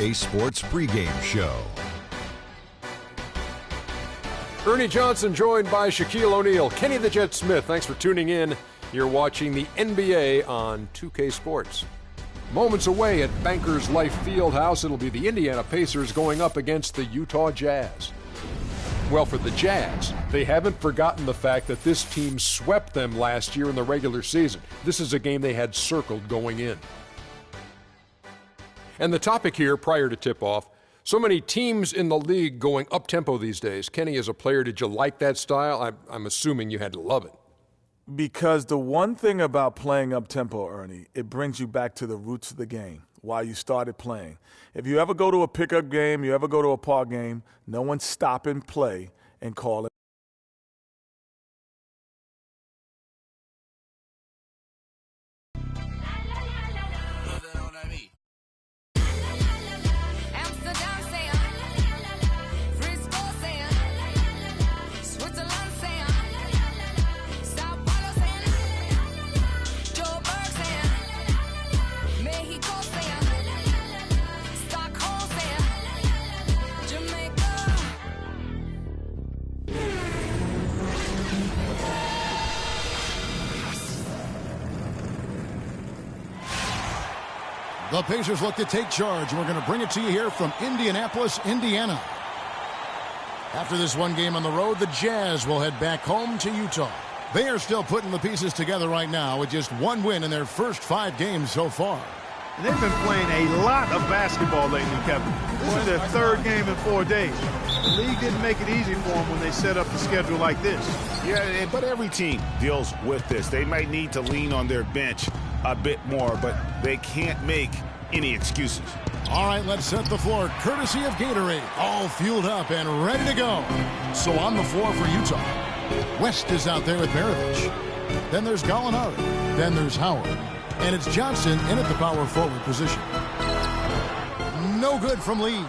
A Sports pregame show. Ernie Johnson joined by Shaquille O'Neal. Kenny the Jet Smith, thanks for tuning in. You're watching the NBA on 2K Sports. Moments away at Bankers Life Fieldhouse, it'll be the Indiana Pacers going up against the Utah Jazz. Well, for the Jazz, they haven't forgotten the fact that this team swept them last year in the regular season. This is a game they had circled going in. And the topic here, prior to tip-off, so many teams in the league going up-tempo these days. Kenny, as a player, did you like that style? I'm assuming you had to love it. Because the one thing about playing up-tempo, Ernie, it brings you back to the roots of the game, why you started playing. If you ever go to a pickup game, you ever go to a park game, no one stop and play and call it. The Pacers look to take charge. We're going to bring it to you here from Indianapolis, Indiana. After this one game on the road, the Jazz will head back home to Utah. They are still putting the pieces together right now with just one win in their first 5 games so far. And they've been playing a lot of basketball lately, Kevin. This is their 3rd game in 4 days. The league didn't make it easy for them when they set up the schedule like this. Yeah, but every team deals with this. They might need to lean on their bench a bit more, but they can't make any excuses. All right, let's set the floor. Courtesy of Gatorade. All fueled up and ready to go. So on the floor for Utah, West is out there with Maravich. Then there's Gallinari. Then there's Howard. And it's Johnson in at the power forward position. No good from Lee.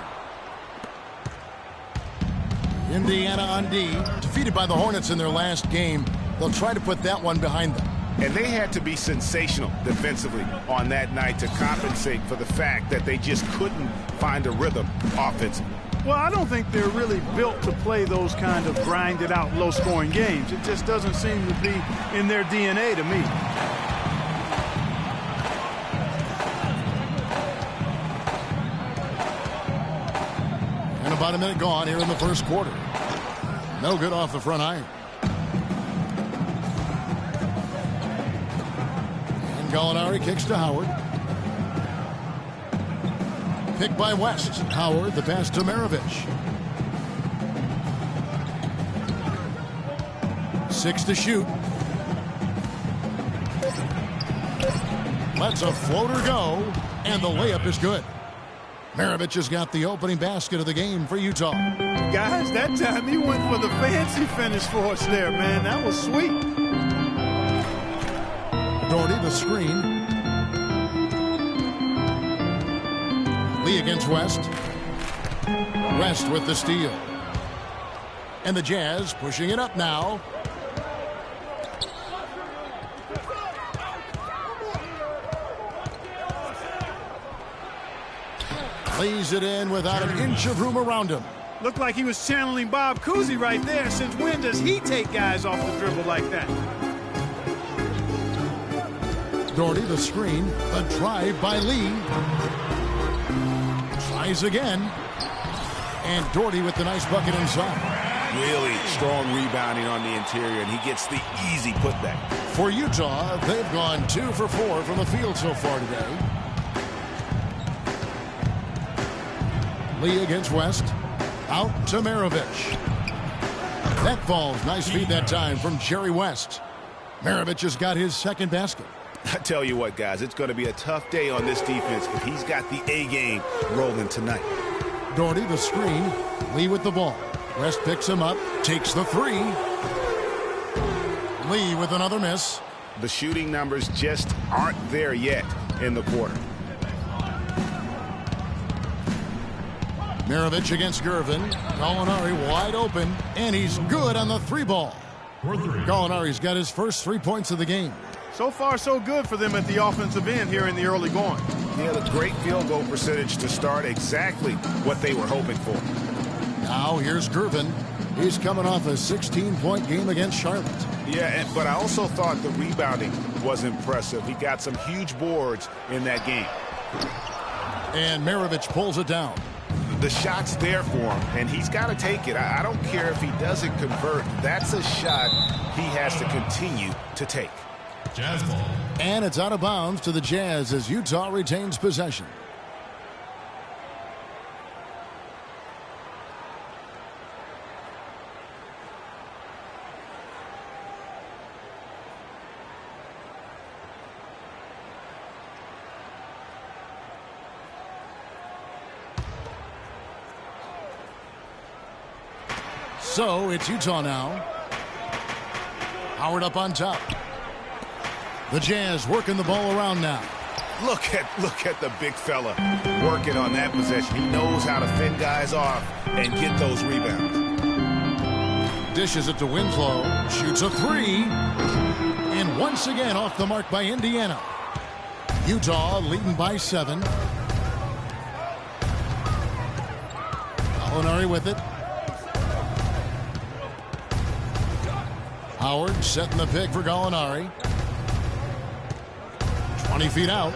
Indiana on D. Defeated by the Hornets in their last game. They'll try to put that one behind them. And they had to be sensational defensively on that night to compensate for the fact that they just couldn't find a rhythm offensively. Well, I don't think they're really built to play those kind of grinded-out, low-scoring games. It just doesn't seem to be in their DNA to me. And about a minute gone here in the first quarter. No good off the front iron. Gallinari kicks to Howard. Picked by West. Howard, the pass to Maravich. 6 to shoot. Lets a floater go, and the layup is good. Maravich has got the opening basket of the game for Utah. Guys, that time he went for the fancy finish for us there, man. That was sweet. Doherty, the screen. Lee against West. West with the steal. And the Jazz pushing it up now. Lays it in without an inch of room around him. Looked like he was channeling Bob Cousy right there. Since when does he take guys off the dribble like that? Doherty, the screen. The drive by Lee. Tries again. And Doherty with the nice bucket inside. Really strong rebounding on the interior, and he gets the easy putback. For Utah, they've gone 2 for 4 from the field so far today. Lee against West. Out to Maravich. That falls. Nice feed that time from Jerry West. Maravich has got his second basket. I tell you what, guys, it's going to be a tough day on this defense if he's got the A game rolling tonight. Doherty, the screen. Lee with the ball. West picks him up, takes the 3. Lee with another miss. The shooting numbers just aren't there yet in the quarter. Maravich against Gervin. Gallinari wide open, and he's good on the 3-ball. Gallinari's got his first 3 points of the game. So far, so good for them at the offensive end here in the early going. Yeah, the great field goal percentage to start, exactly what they were hoping for. Now here's Gervin. He's coming off a 16-point game against Charlotte. Yeah, but I also thought the rebounding was impressive. He got some huge boards in that game. And Maravich pulls it down. The shot's there for him, and he's got to take it. I don't care if he doesn't convert. That's a shot he has to continue to take. Jazz ball. And it's out of bounds to the Jazz as Utah retains possession. So it's Utah now. Howard up on top. The Jazz working the ball around now. Look at the big fella working on that possession. He knows how to fend guys off and get those rebounds. Dishes it to Winslow. Shoots a three. And once again off the mark by Indiana. Utah leading by 7. Gallinari with it. Howard setting the pick for Gallinari. 20 feet out.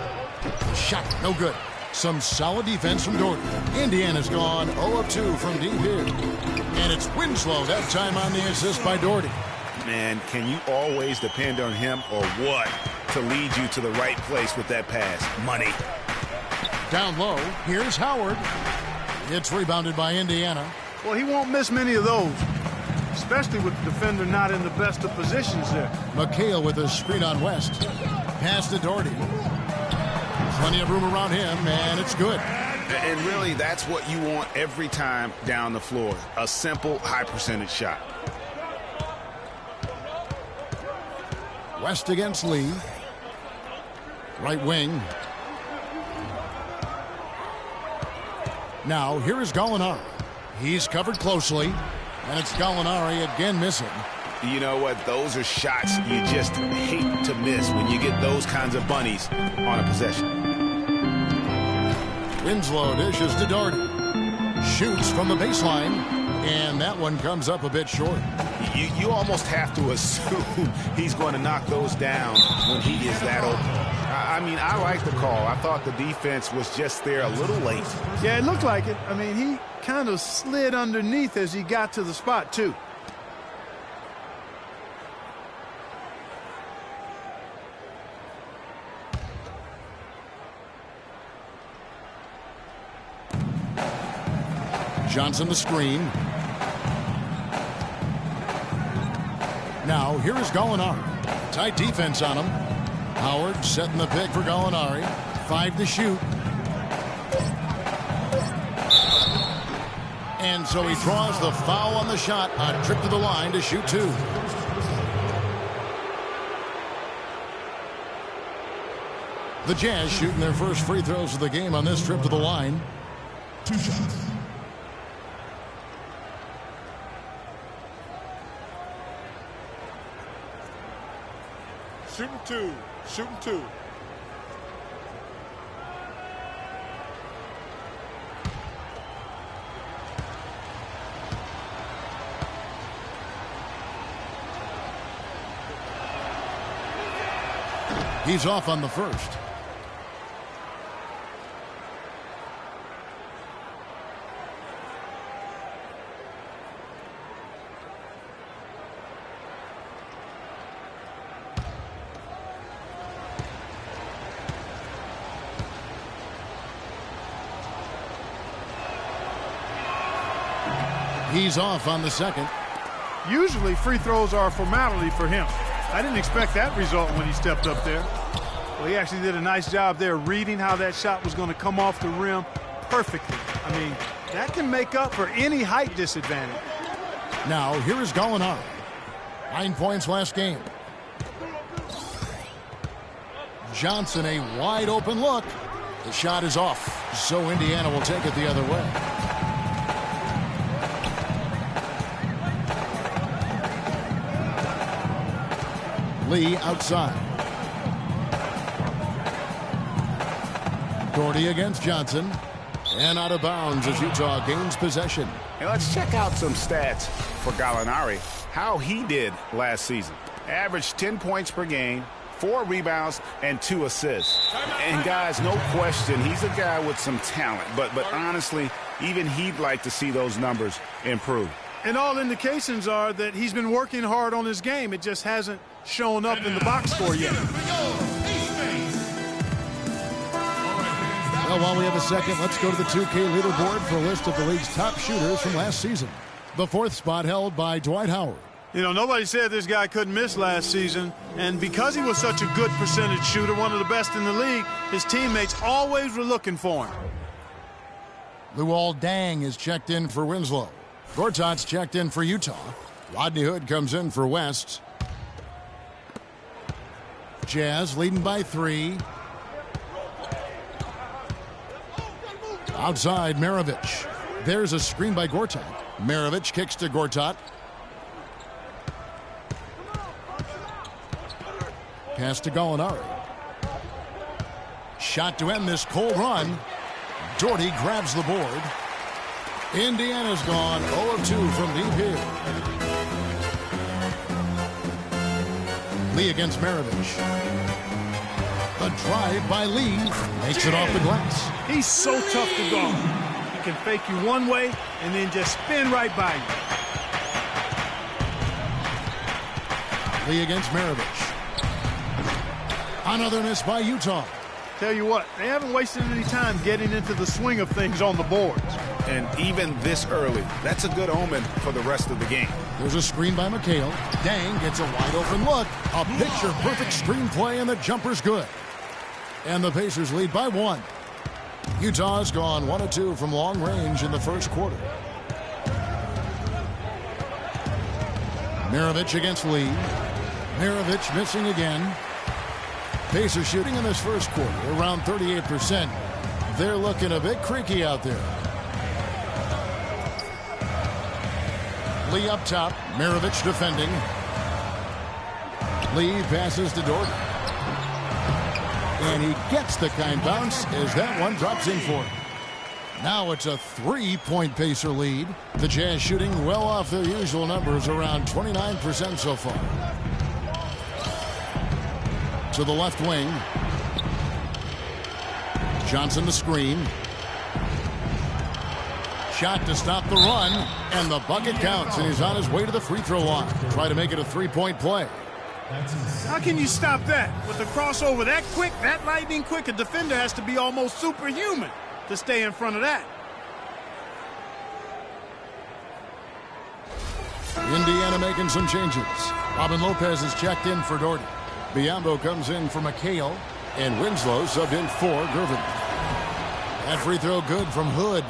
Shot no good. Some solid defense from Doherty. Indiana's gone 0 of 2 from deep here. And it's Winslow that time on the assist by Doherty. Man, can you always depend on him or what to lead you to the right place with that pass? Money. Down low, here's Howard. It's rebounded by Indiana. Well, he won't miss many of those, especially with the defender not in the best of positions there. McHale with a screen on West. Pass to Doherty. Plenty of room around him, and it's good. And really, that's what you want every time down the floor. A simple, high-percentage shot. West against Lee. Right wing. Now, here is Gallinari. He's covered closely, and it's Gallinari again missing. You know what? Those are shots you just hate to miss when you get those kinds of bunnies on a possession. Winslow dishes to Doherty. Shoots from the baseline, and that one comes up a bit short. You almost have to assume he's going to knock those down when he is that open. I mean, I like the call. I thought the defense was just there a little late. Yeah, it looked like it. I mean, he kind of slid underneath as he got to the spot, too. Johnson the screen. Now, here is Gallinari. Tight defense on him. Howard setting the pick for Gallinari. 5 to shoot. And so he draws the foul on the shot. A trip to the line to shoot 2. The Jazz shooting their first free throws of the game on this trip to the line. 2 shots. Shooting 2. Shooting 2. He's off on the first. He's off on the second. Usually free throws are a formality for him. I didn't expect that result when he stepped up there. Well, he actually did a nice job there reading how that shot was going to come off the rim perfectly. I mean, that can make up for any height disadvantage. Now, here is Gallinari. 9 points last game. Johnson, a wide open look. The shot is off, so Indiana will take it the other way. Lee outside. Doherty against Johnson. And out of bounds as Utah gains possession. And let's check out some stats for Gallinari. How he did last season. Averaged 10 points per game, 4 rebounds, and 2 assists. And guys, no question, he's a guy with some talent. But honestly, even he'd like to see those numbers improve. And all indications are that he's been working hard on his game. It just hasn't shown up in the box score yet. Well, while we have a second, let's go to the 2K leaderboard for a list of the league's top shooters from last season. The 4th spot held by Dwight Howard. You know, nobody said this guy couldn't miss last season. And because he was such a good percentage shooter, one of the best in the league, his teammates always were looking for him. Luol Deng is checked in for Winslow. Gortat's checked in for Utah. Rodney Hood comes in for West. Jazz leading by 3. Outside, Maravich. There's a screen by Gortat. Maravich kicks to Gortat. Pass to Gallinari. Shot to end this cold run. Doherty grabs the board. Indiana's gone 0 of 2 from deep here. Lee against Maravich. The drive by Lee makes it off the glass. He's so tough to guard. He can fake you one way and then just spin right by you. Lee against Maravich. Another miss by Utah. Tell you what, they haven't wasted any time getting into the swing of things on the boards. And even this early, that's a good omen for the rest of the game. There's a screen by McHale. Deng gets a wide open look. A picture-perfect screenplay, and the jumper's good. And the Pacers lead by 1. Utah's gone 1 of 2 from long range in the first quarter. Maravich against Lee. Maravich missing again. Pacers shooting in this first quarter around 38%. They're looking a bit creaky out there. Lee up top. Maravich defending. Lee passes to Doherty. And he gets the kind bounce as that one drops in for him. Now it's a 3-point Pacer lead. The Jazz shooting well off their usual numbers, around 29% so far. To the left wing. Johnson the screen. Shot to stop the run, and the bucket counts, and he's on his way to the free throw line. Try to make it a 3-point play. How can you stop that? With the crossover that quick, that lightning quick, a defender has to be almost superhuman to stay in front of that. Indiana making some changes. Robin Lopez is checked in for Doherty. Biyombo comes in for McHale, and Winslow subbed in for Gervin. That free throw good from Hood.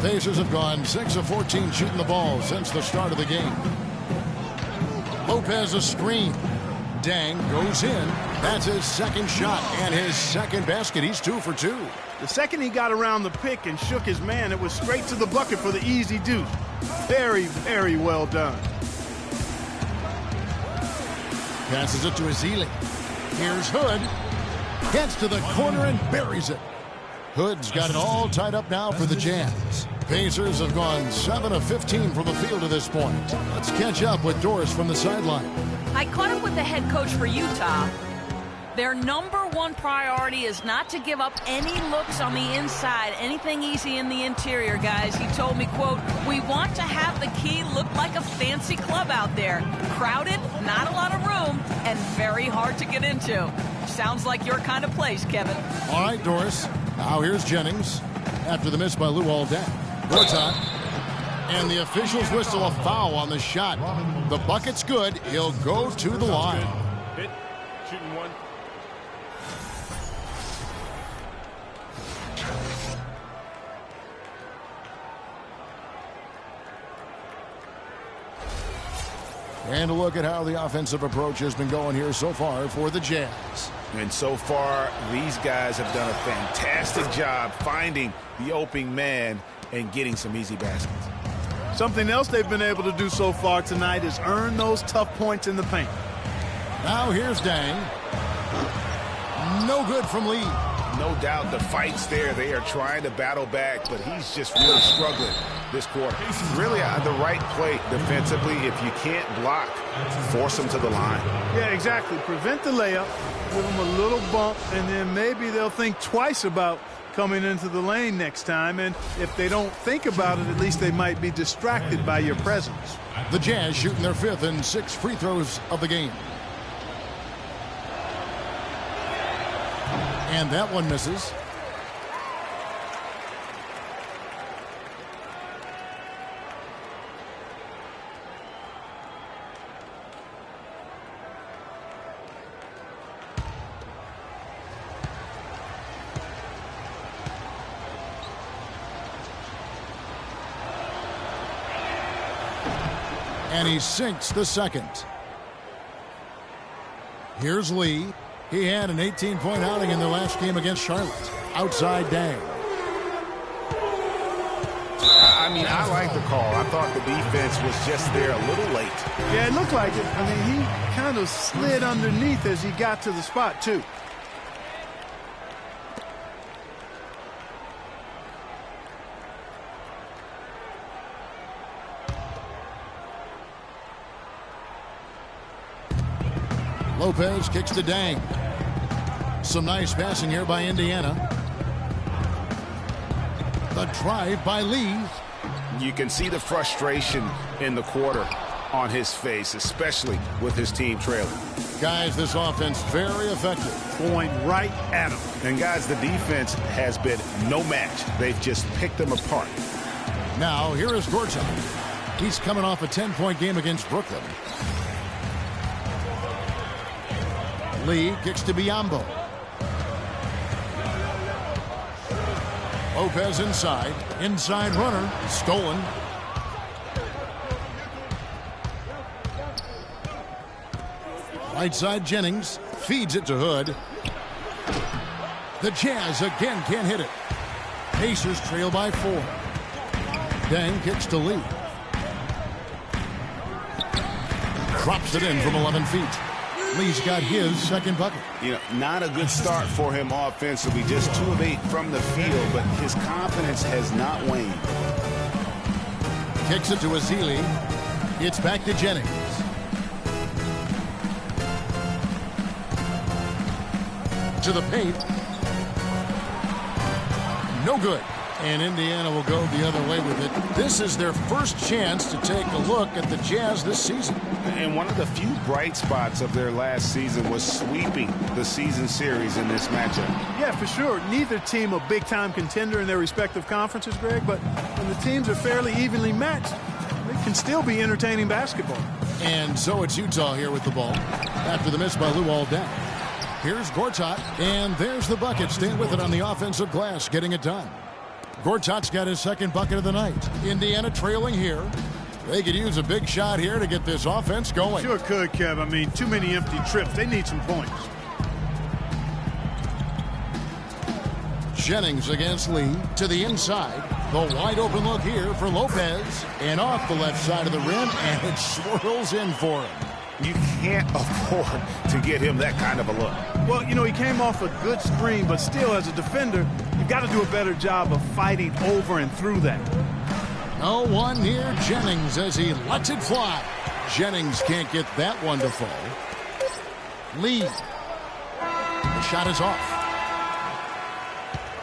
Pacers have gone 6 of 14 shooting the ball since the start of the game. Lopez a screen. Deng goes in. That's his second shot and his second basket. He's 2 for 2. The second he got around the pick and shook his man, it was straight to the bucket for the easy deuce. Very, very well done. Passes it to Ezeli. Here's Hood. Gets to the corner and buries it. Hood's got it all tied up now for the Jazz. Pacers have gone 7 of 15 from the field to this point. Let's catch up with Doris from the sideline. I caught up with the head coach for Utah. Their number one priority is not to give up any looks on the inside, anything easy in the interior, guys. He told me, quote, "We want to have the key look like a fancy club out there. Crowded, not a lot of room, and very hard to get into." Sounds like your kind of place, Kevin. All right, Doris. Now here's Jennings after the miss by Luol Deng. Gortat. And the officials whistle a foul on the shot. The bucket's good. He'll go to the line. Hit. Shooting one. And a look at how the offensive approach has been going here so far for the Jazz. And so far, these guys have done a fantastic job finding the open man and getting some easy baskets. Something else they've been able to do so far tonight is earn those tough points in the paint. Now here's Deng. No good from Lee. No doubt the fight's there. They are trying to battle back, but he's just really struggling this quarter. Really the right play defensively. If you can't block, force him to the line. Yeah, exactly. Prevent the layup, give them a little bump, and then maybe they'll think twice about coming into the lane next time. And if they don't think about it, at least they might be distracted by your presence. The Jazz shooting their 5th and 6th free throws of the game. And that one misses. And he sinks the second. Here's Lee. He had an 18-point outing in their last game against Charlotte. Outside Dang. I mean, I like the call. I thought the defense was just there a little late. Yeah, it looked like it. I mean, he kind of slid underneath as he got to the spot, too. Lopez kicks to Dang. Some nice passing here by Indiana. The drive by Lee. You can see the frustration in the quarter on his face, especially with his team trailing. Guys, this offense very effective. Going right at him. And guys, the defense has been no match. They've just picked them apart. Now, here is Gortat. He's coming off a 10-point game against Brooklyn. Lee kicks to Biyombo. Lopez inside. Inside runner. Stolen. Right side Jennings. Feeds it to Hood. The Jazz again can't hit it. Pacers trail by 4. Dang kicks to Lee. Drops it in from 11 feet. Lee's got his second bucket. You know, not a good start for him offensively. Just 2 of 8 from the field, but his confidence has not waned. Kicks it to Ezeli. It's back to Jennings. To the paint. No good. And Indiana will go the other way with it. This is their first chance to take a look at the Jazz this season. And one of the few bright spots of their last season was sweeping the season series in this matchup. Yeah, for sure. Neither team a big-time contender in their respective conferences, Greg, but when the teams are fairly evenly matched, they can still be entertaining basketball. And so it's Utah here with the ball after the miss by Luol Deng. Here's Gortat, and there's the bucket. Staying with it on the offensive glass, getting it done. Gortat's got his second bucket of the night. Indiana trailing here. They could use a big shot here to get this offense going. Sure could, Kev. I mean, too many empty trips. They need some points. Jennings against Lee to the inside. The wide open look here for Lopez. And off the left side of the rim, and it swirls in for him. You can't afford to get him that kind of a look. Well, you know, he came off a good screen, but still, as a defender, you've got to do a better job of fighting over and through that. No one near Jennings as he lets it fly. Jennings can't get that one to fall. Lee. The shot is off.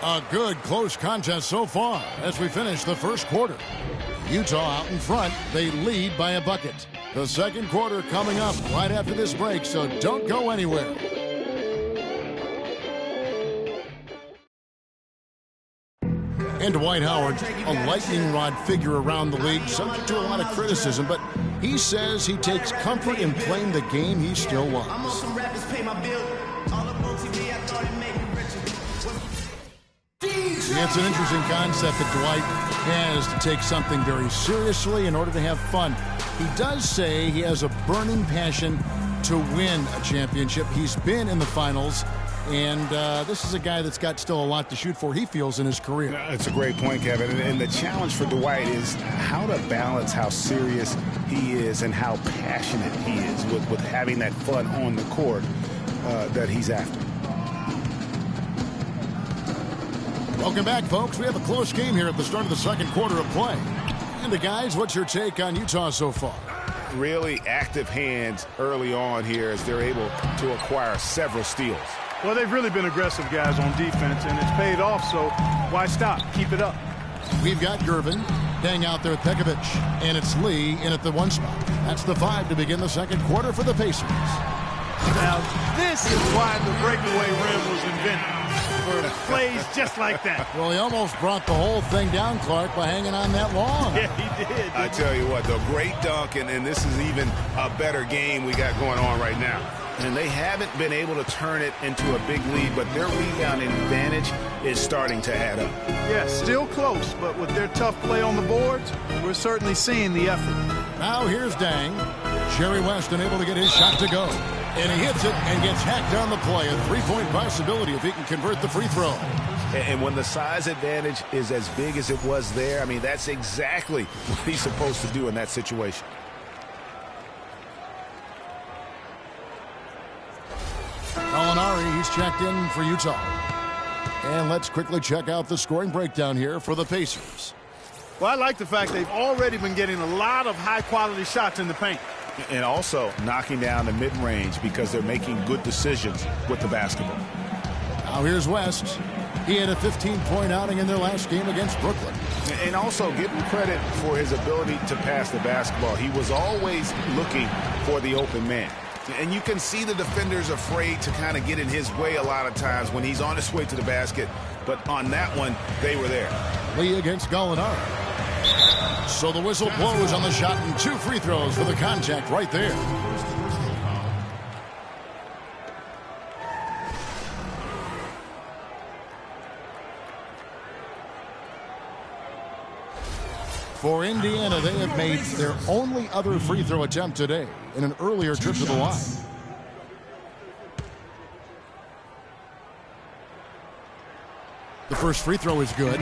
A good close contest so far as we finish the first quarter. Utah out in front. They lead by a bucket. The second quarter coming up right after this break, so don't go anywhere. And Dwight Howard, a lightning rod figure around the league, subject to a lot of criticism, but he says he takes comfort in playing the game he still loves. It's an interesting concept that Dwight has to take something very seriously in order to have fun. He does say he has a burning passion to win a championship. He's been in the finals, and this is a guy that's got still a lot to shoot for, he feels, in his career. That's a great point, Kevin. And the challenge for Dwight is how to balance how serious he is and how passionate he is with having that fun on the court that he's after. Welcome back, folks. We have a close game here at the start of the second quarter of play. And guys, what's your take on Utah so far? Really active hands early on here as they're able to acquire several steals. Well, they've really been aggressive, guys, on defense, and it's paid off, so why stop? Keep it up. We've got Gervin, Dang out there with Pekovic, and it's Lee in at the 1 spot. That's the 5 to begin the second quarter for the Pacers. Now, this is why the breakaway rim was invented, for plays just like that. Well, he almost brought the whole thing down, Clark, by hanging on that long. Yeah, he did. I tell you what, though, great dunk, and this is even a better game we got going on right now. And they haven't been able to turn it into a big lead, but their rebounding advantage is starting to add up. Yeah, still close, but with their tough play on the boards, we're certainly seeing the effort. Now here's Dang. Jerry West unable to get his shot to go. And he hits it and gets hacked on the play. A 3-point possibility if he can convert the free throw. And when the size advantage is as big as it was there, I mean, that's exactly what he's supposed to do in that situation. Gallinari, he's checked in for Utah. And let's quickly check out the scoring breakdown here for the Pacers. Well, I like the fact they've already been getting a lot of high-quality shots in the paint. And also knocking down the mid-range because they're making good decisions with the basketball. Now here's West. He had a 15-point outing in their last game against Brooklyn. And also give him credit for his ability to pass the basketball. He was always looking for the open man. And you can see the defenders afraid to kind of get in his way a lot of times when he's on his way to the basket. But on that one, they were there. Lee against Gallinari. So the whistle blows on the shot and 2 free throws for the contact right there. For Indiana, they have made their only other free throw attempt today in an earlier trip to the line. The first free throw is good.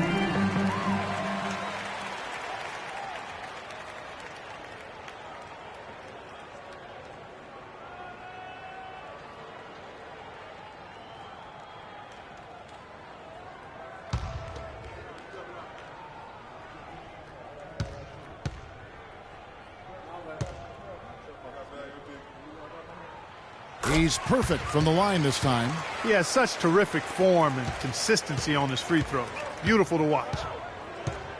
He's perfect from the line this time. He has such terrific form and consistency on his free throws. Beautiful to watch.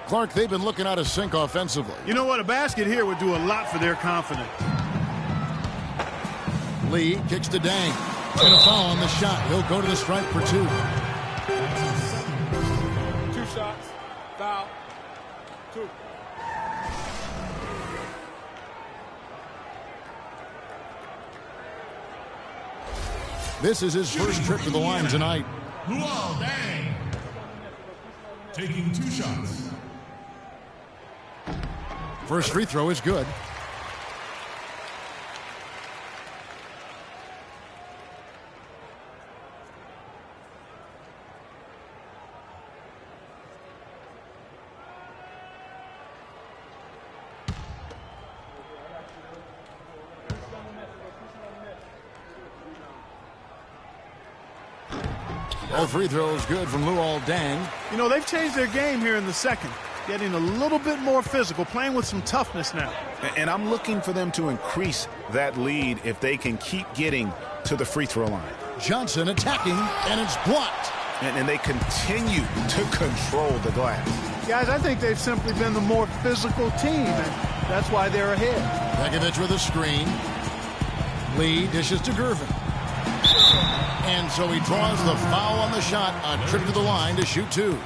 Clark, they've been looking out of sync offensively. You know what? A basket here would do a lot for their confidence. Lee kicks to Dang. And a foul on the shot. He'll go to the stripe for 2. 2 shots. Foul. 2. This is his first trip to the line tonight. Luol Deng taking 2 shots. First free throw is good. All free throws good from Luol Deng. You know, they've changed their game here in the second. Getting a little bit more physical, playing with some toughness now. And I'm looking for them to increase that lead if they can keep getting to the free throw line. Johnson attacking, and it's blocked. And they continue to control the glass. Guys, I think they've simply been the more physical team, and that's why they're ahead. Pekovic with a screen. Lee dishes to Gervin. And so he draws the foul on the shot, a trip to the line to shoot 2.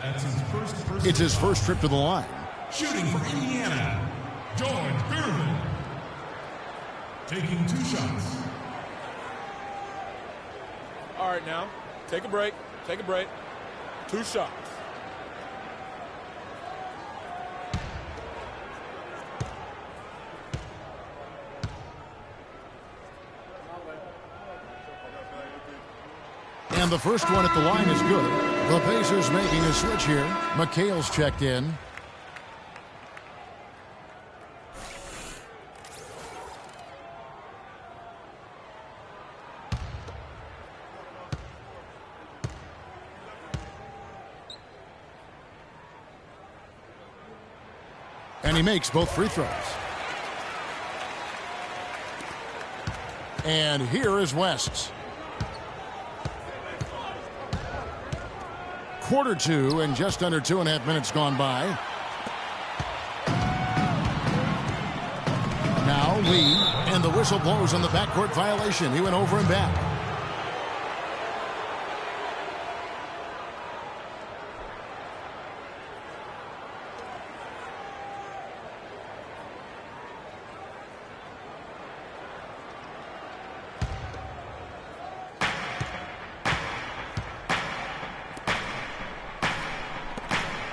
That's his first It's his first trip to the line. shooting for Indiana. George Gervin taking 2 shots. All right, now, take a break. Take a break. 2 shots. And the first one at the line is good. The Pacers making a switch here. McHale's checked in. And he makes both free throws. And here is West. Quarter two and just under 2.5 minutes gone by. Now Lee, and the whistle blows on the backcourt violation. He went over and back.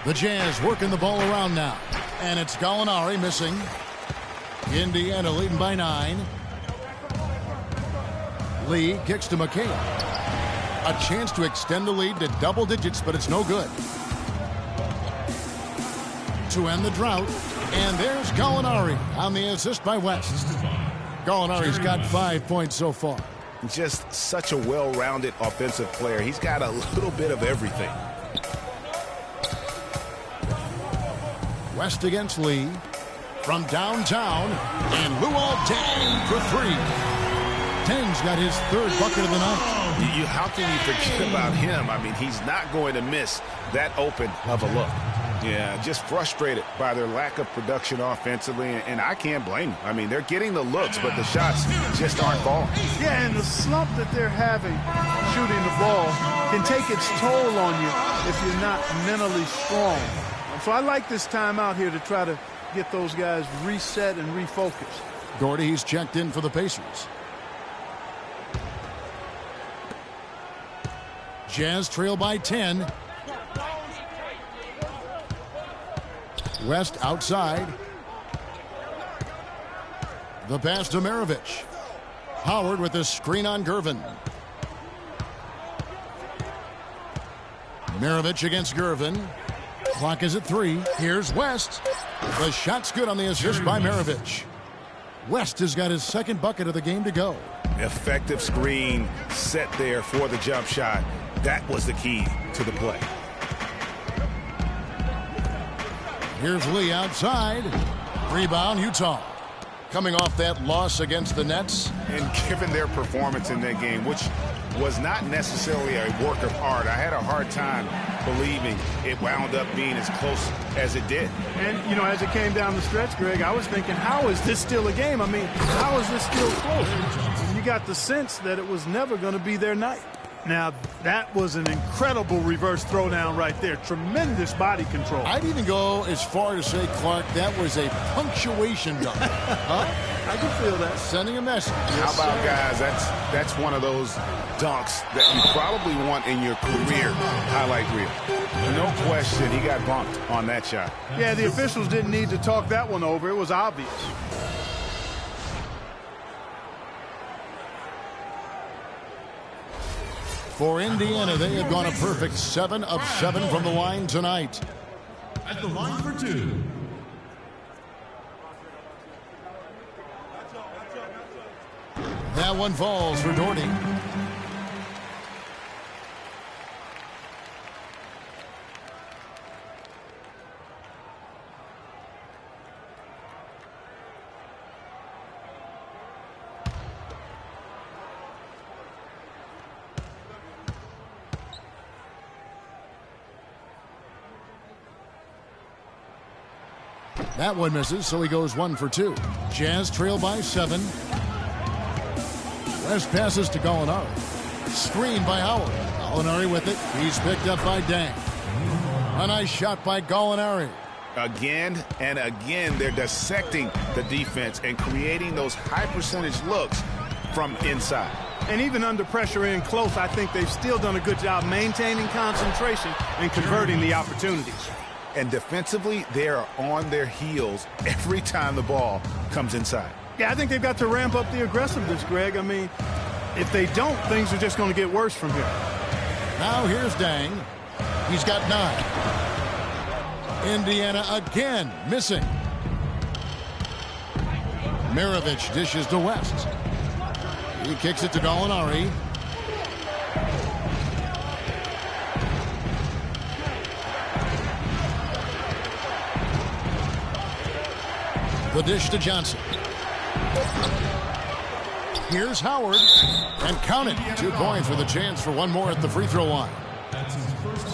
The Jazz working the ball around now. And it's Gallinari missing. Indiana leading by 9. Lee kicks to McHale. A chance to extend the lead to double digits, but it's no good. To end the drought. And there's Gallinari on the assist by West. Gallinari's got 5 points so far. Just such a well-rounded offensive player. He's got a little bit of everything. West against Lee from downtown, and Luol Deng for 3. Deng's got his 3rd bucket of the night. How can you forget about him? I mean, he's not going to miss that open of a look. Yeah, just frustrated by their lack of production offensively, and I can't blame them. I mean, they're getting the looks, but the shots just aren't falling. Yeah, and the slump that they're having shooting the ball can take its toll on you if you're not mentally strong. So I like this timeout here to try to get those guys reset and refocused. Gordy's checked in for the Pacers. Jazz trail by 10. West outside. The pass to Maravich. Howard with the screen on Gervin. Maravich against Gervin. Clock is at 3. Here's West. The shot's good on the assist by Maravich. West has got his 2nd bucket of the game to go. Effective screen set there for the jump shot. That was the key to the play. Here's Lee outside. Rebound, Utah. Coming off that loss against the Nets. And given their performance in that game, which was not necessarily a work of art, I had a hard time believing it wound up being as close as it did. And, you know, as it came down the stretch, Greg, I was thinking, how is this still a game? I mean, how is this still close? And you got the sense that it was never going to be their night. Now, that was an incredible reverse throwdown right there. Tremendous body control. I'd even go as far to say, Clark, that was a punctuation dunk. Huh? I can feel that. Sending a message. How about, guys, that's one of those dunks that you probably want in your career highlight reel. No question, he got bumped on that shot. Yeah, the officials didn't need to talk that one over. It was obvious. For Indiana, they have gone a perfect 7 of 7 from the line tonight. At the line for 2. That one falls for Doherty. That one misses, so he goes 1 for 2. Jazz trail by 7. West passes to Gallinari. Screen by Howard. Gallinari with it. He's picked up by Deng. A nice shot by Gallinari. Again and again, they're dissecting the defense and creating those high percentage looks from inside. And even under pressure in close, I think they've still done a good job maintaining concentration and converting the opportunities. And defensively, they are on their heels every time the ball comes inside. Yeah, I think they've got to ramp up the aggressiveness, Greg. I mean, if they don't, things are just going to get worse from here. Now here's Deng. He's got 9. Indiana again missing. Maravich dishes to West. He kicks it to Gallinari. The dish to Johnson. Here's Howard. And count it. 2 points with a chance for one more at the free throw line.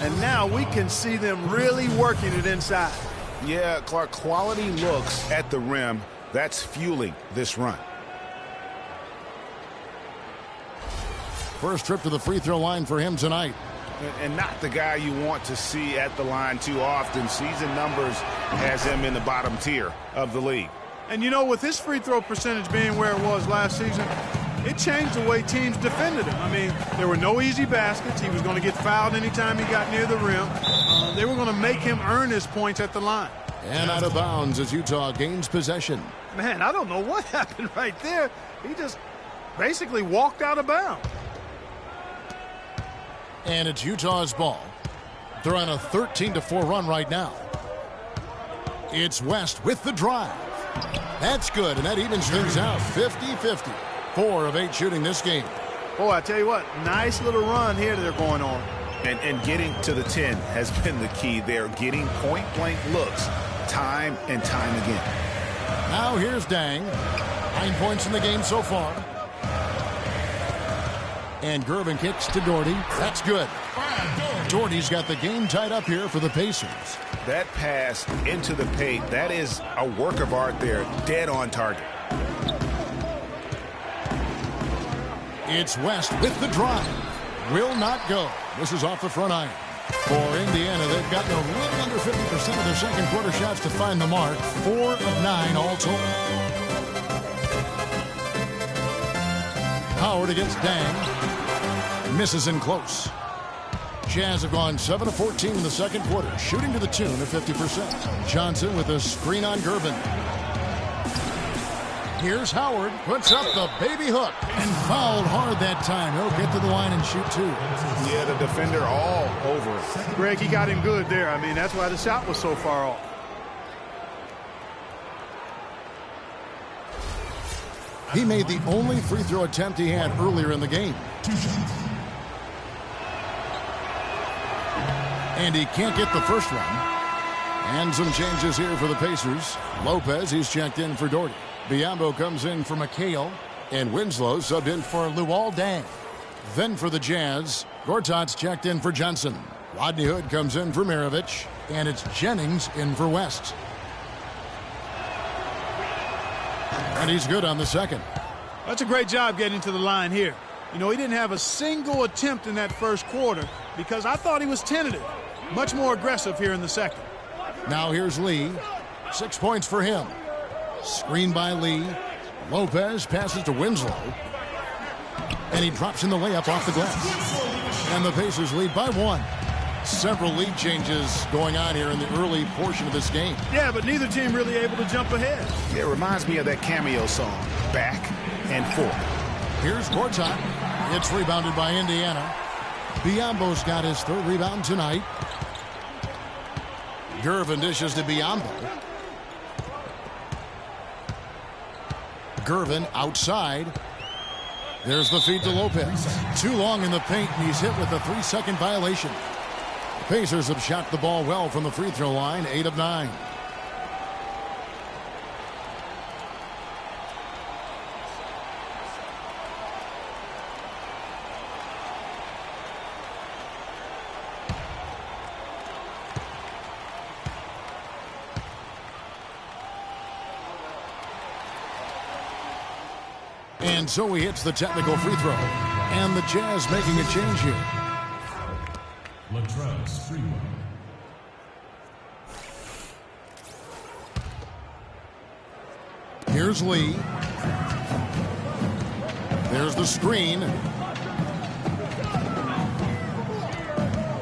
And now we can see them really working it inside. Yeah, Clark, quality looks at the rim. That's fueling this run. First trip to the free throw line for him tonight. And not the guy you want to see at the line too often. Season numbers has him in the bottom tier of the league. And you know, with his free throw percentage being where it was last season, it changed the way teams defended him. I mean, there were no easy baskets. He was going to get fouled anytime he got near the rim. They were going to make him earn his points at the line. And out of bounds as Utah gains possession. Man, I don't know what happened right there. He just basically walked out of bounds. And it's Utah's ball. They're on a 13-4 run right now. It's West with the drive. That's good, and that evens things out. 50-50. 4 of 8 shooting this game. Boy, I tell you what, nice little run here they're going on. And getting to the 10 has been the key there. Getting point-blank looks time and time again. Now here's Dang. 9 points in the game so far. And Gervin kicks to Doherty. That's good. Doherty's got the game tied up here for the Pacers. That pass into the paint, that is a work of art there. Dead on target. It's West with the drive. Will not go. This is off the front iron. For Indiana, they've gotten a little under 50% of their second quarter shots to find the mark. 4 of 9 all told. Howard against Dang. Misses in close. Jazz have gone 7 of 14 in the second quarter, shooting to the tune of 50%. Johnson with a screen on Gervin. Here's Howard, puts up the baby hook, and fouled hard that time. He'll get to the line and shoot 2. Yeah, the defender all over it. Greg, he got him good there. I mean, that's why the shot was so far off. He made the only free throw attempt he had earlier in the game. And he can't get the first one. And some changes here for the Pacers. Lopez, he's checked in for Doherty. Biyombo comes in for McHale. And Winslow subbed in for Luol Deng. Then for the Jazz, Gortat's checked in for Johnson. Rodney Hood comes in for Maravich. And it's Jennings in for West. And he's good on the second. That's a great job getting to the line here. You know, he didn't have a single attempt in that first quarter because I thought he was tentative. Much more aggressive here in the second. Now here's Lee. 6 points for him. Screen by Lee. Lopez passes to Winslow. And he drops in the layup off the glass. And the Pacers lead by 1. Several lead changes going on here in the early portion of this game. Yeah, but neither team really able to jump ahead. Yeah, it reminds me of that Cameo song, Back and Forth. Here's Gortat. It's rebounded by Indiana. Biyombo's got his 3rd rebound tonight. Gervin dishes to Biyombo. Gervin outside. There's the feed to Lopez. Too long in the paint, and he's hit with a 3-second violation. Pacers have shot the ball well from the free throw line, 8 of 9. And so he hits the technical free throw. And the Jazz making a change here. Latrell Sprewell. Here's Lee. There's the screen.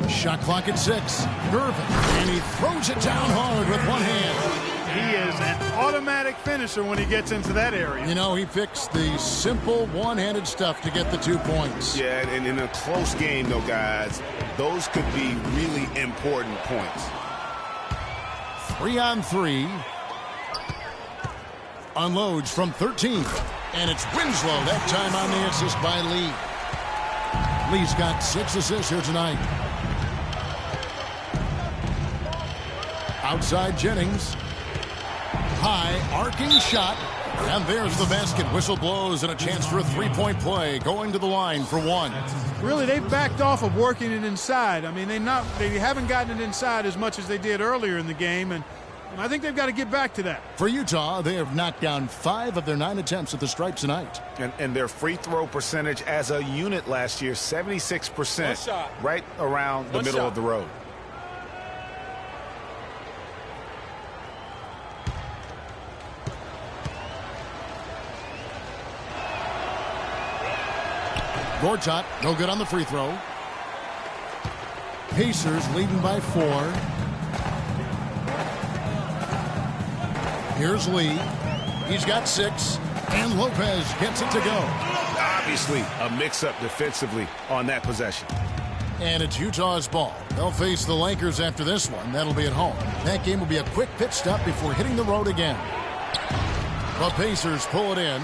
Shot clock at 6. Gervin. And he throws it down hard with one hand. He is an automatic finisher when he gets into that area. You know, he picks the simple one-handed stuff to get the 2 points. Yeah, and in a close game, though, guys, those could be really important points. 3 on 3. Unloads from 13. And it's Winslow that time on the assist by Lee. Lee's got 6 assists here tonight. Outside Jennings. high, arcing shot. And there's the basket. Whistle blows and a chance for a three-point play. Going to the line for one. Really, they've backed off of working it inside. I mean, they haven't gotten it inside as much as they did earlier in the game, and I think they've got to get back to that. For Utah, they have knocked down 5 of their 9 attempts at the stripe tonight. And their free throw percentage as a unit last year, 76%, right around the middle of the road. Gortat, no good on the free throw. Pacers leading by 4. Here's Lee. He's got 6. And Lopez gets it to go. Obviously, a mix-up defensively on that possession. And it's Utah's ball. They'll face the Lakers after this one. That'll be at home. That game will be a quick pit stop before hitting the road again. The Pacers pull it in.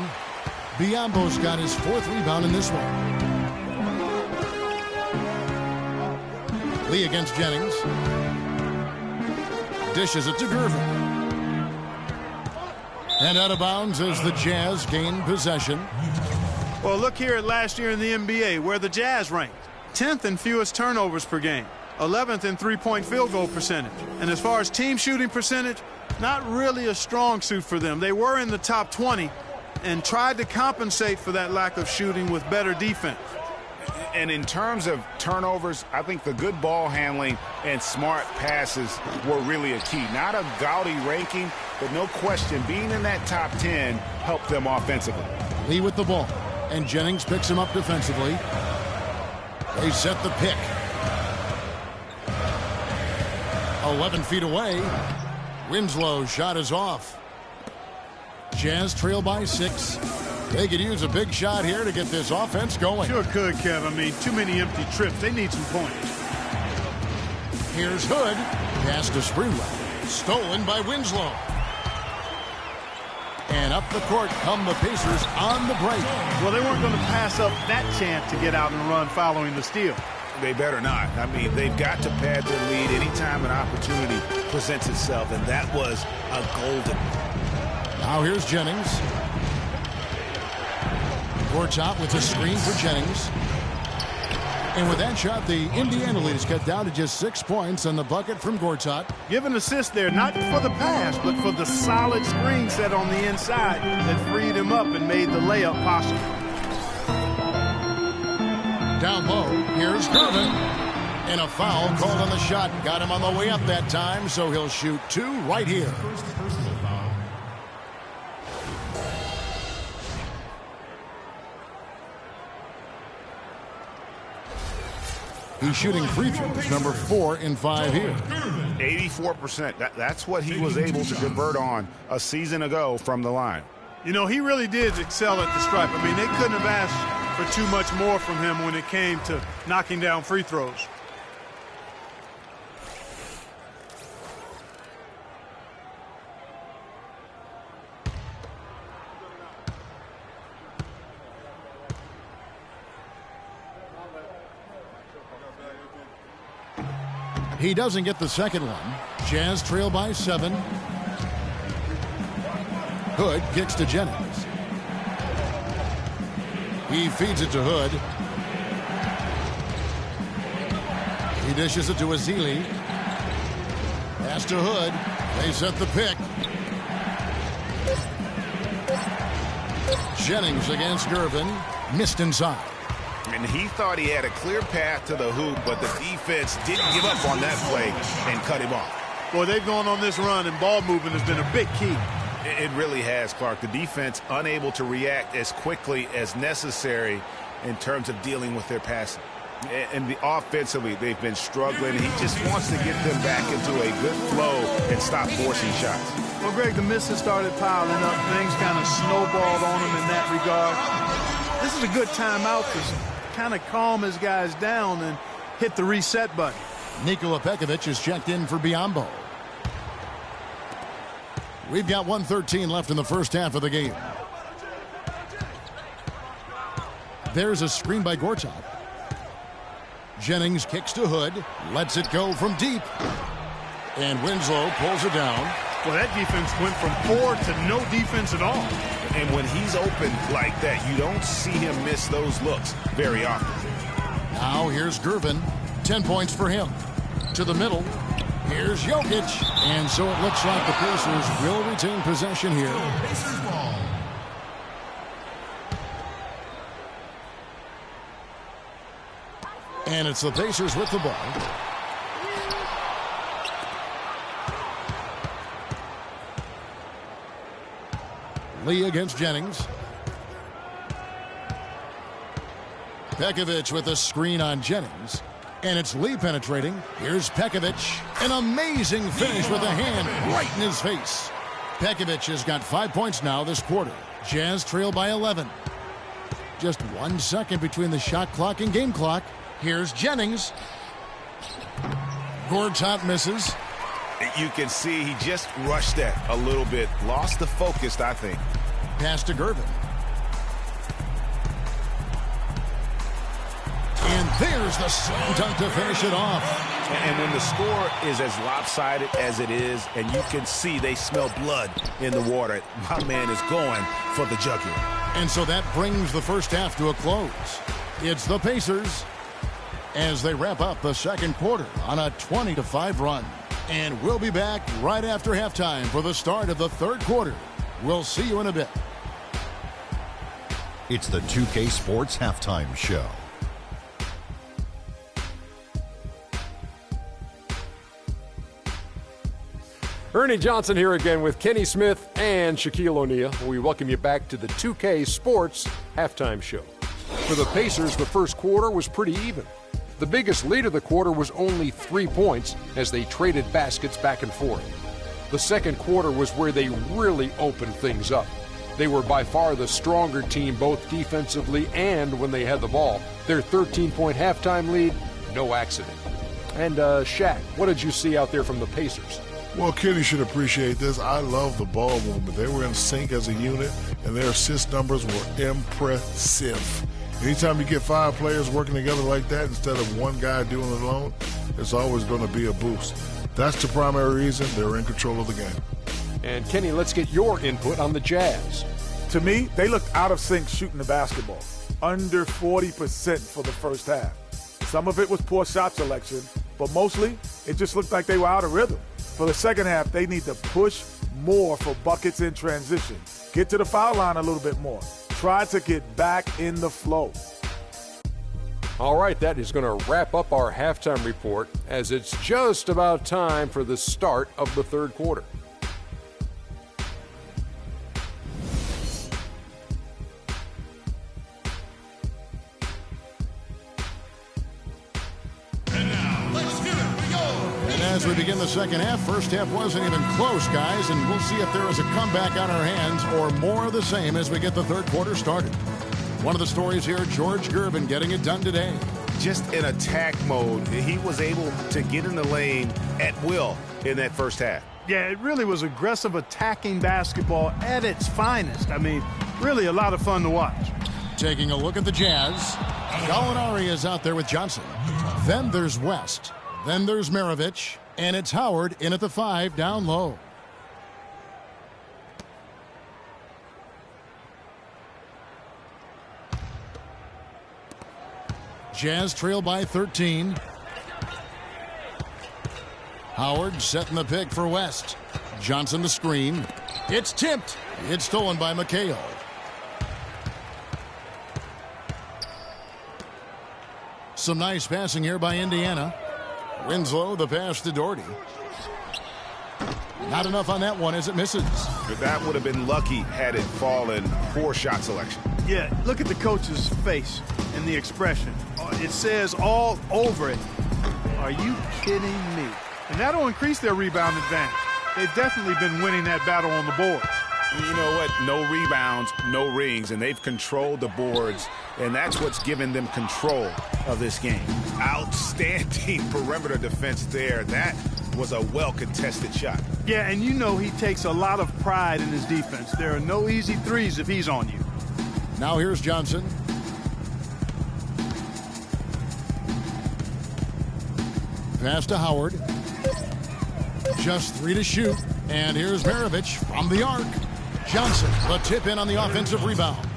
Biyombo's got his 4th rebound in this one. Lee against Jennings. Dishes it to Gervin. And out of bounds as the Jazz gain possession. Well, look here at last year in the NBA, where the Jazz ranked. 10th in fewest turnovers per game. 11th in three-point field goal percentage. And as far as team shooting percentage, not really a strong suit for them. They were in the top 20 and tried to compensate for that lack of shooting with better defense. And in terms of turnovers, I think the good ball handling and smart passes were really a key. Not a gaudy ranking, but no question, being in that top 10 helped them offensively. Lee with the ball, and Jennings picks him up defensively. They set the pick. 11 feet away. Winslow's shot is off. Jazz trail by 6. They could use a big shot here to get this offense going. Sure could, Kev. I mean, too many empty trips. They need some points. Here's Hood. Pass to Springwell. Stolen by Winslow. And up the court come the Pacers on the break. Well, they weren't going to pass up that chance to get out and run following the steal. They better not. I mean, they've got to pad their lead anytime an opportunity presents itself, and that was a golden. Now here's Jennings. Gortat with a screen for Jennings. And with that shot, the Indiana lead is cut down to just 6 points on the bucket from Gortat. Give an assist there, not for the pass, but for the solid screen set on the inside that freed him up and made the layup possible. Down low, here's Gervin. And a foul called on the shot. Got him on the way up that time, so he'll shoot 2 right here. He's shooting free throws, number 4 in 5 here. 84%. That's what he was able to convert on a season ago from the line. You know, he really did excel at the stripe. I mean, they couldn't have asked for too much more from him when it came to knocking down free throws. He doesn't get the second one. Jazz trail by 7. Hood kicks to Jennings. He feeds it to Hood. He dishes it to Ezeli. Pass to Hood. They set the pick. Jennings against Gervin. Missed inside. And he thought he had a clear path to the hoop, but the defense didn't give up on that play and cut him off. Boy, they've gone on this run, and ball movement has been a big key. It really has, Clark. The defense unable to react as quickly as necessary in terms of dealing with their passing. And offensively, they've been struggling. He just wants to get them back into a good flow and stop forcing shots. Well, Greg, the misses started piling up. Things kind of snowballed on him in that regard. This is a good timeout to kind of calm his guys down and hit the reset button. Nikola Pekovic is checked in for Biyombo. We've got 1:13 left in the first half of the game. There's a screen by Gortat. Jennings kicks to Hood. Lets it go from deep. And Winslow pulls it down. Well, that defense went from 4 to no defense at all. And when he's open like that, you don't see him miss those looks very often. Now here's Gervin. 10 points for him. To the middle. Here's Jokic. And so it looks like the Pacers will retain possession here. Pacers ball. And it's the Pacers with the ball. Lee against Jennings. Pekovic with a screen on Jennings. And it's Lee penetrating. Here's Pekovic. An amazing finish with a hand right in his face. Pekovic has got 5 points now this quarter. Jazz trail by 11. Just 1 second between the shot clock and game clock. Here's Jennings. Gortat misses. You can see he just rushed that a little bit. Lost the focus, I think. Pass to Gervin. And there's the slam dunk to finish it off. And when the score is as lopsided as it is, and you can see they smell blood in the water, my man is going for the jugular. And so that brings the first half to a close. It's the Pacers as they wrap up the second quarter on a 20-5 run. And we'll be back right after halftime for the start of the third quarter. We'll see you in a bit. It's the 2K Sports Halftime Show. Ernie Johnson here again with Kenny Smith and Shaquille O'Neal. We welcome you back to the 2K Sports Halftime Show. For the Pacers, the first quarter was pretty even. The biggest lead of the quarter was only 3 points as they traded baskets back and forth. The second quarter was where they really opened things up. They were by far the stronger team both defensively and when they had the ball. Their 13-point halftime lead, no accident. And Shaq, what did you see out there from the Pacers? Well, Kenny should appreciate this. I love the ball movement. They were in sync as a unit, and their assist numbers were impressive. Anytime you get 5 players working together like that instead of one guy doing it alone, it's always going to be a boost. That's the primary reason they're in control of the game. And Kenny, let's get your input on the Jazz. To me, they looked out of sync shooting the basketball. Under 40% for the first half. Some of it was poor shot selection, but mostly it just looked like they were out of rhythm. For the second half, they need to push more for buckets in transition. Get to the foul line a little bit more. Try to get back in the flow. All right, that is going to wrap up our halftime report as it's just about time for the start of the third quarter. As we begin the second half, first half wasn't even close, guys, and we'll see if there is a comeback on our hands or more of the same as we get the third quarter started. One of the stories here, George Gervin getting it done today. Just in attack mode, he was able to get in the lane at will in that first half. Yeah, it really was aggressive attacking basketball at its finest. I mean, really a lot of fun to watch. Taking a look at the Jazz, Gallinari is out there with Johnson. Then there's West. Then there's Maravich. And it's Howard in at the 5 down low. Jazz trail by 13. Howard setting the pick for West. Johnson the screen. It's tipped. It's stolen by McHale. Some nice passing here by Indiana. Winslow, the pass to Doherty. Not enough on that one as it misses. That would have been lucky had it fallen. Poor shot selection. Yeah, look at the coach's face and the expression. It says all over it, "Are you kidding me?" And that'll increase their rebound advantage. They've definitely been winning that battle on the boards. You know what? No rebounds, no rings, and they've controlled the boards, and that's what's given them control of this game. Outstanding perimeter defense there. That was a well-contested shot. Yeah, and you know he takes a lot of pride in his defense. There are no easy threes if he's on you. Now here's Johnson. Pass to Howard. Just 3 to shoot. And here's Maravich from the arc. Johnson, the tip in on the offensive rebound.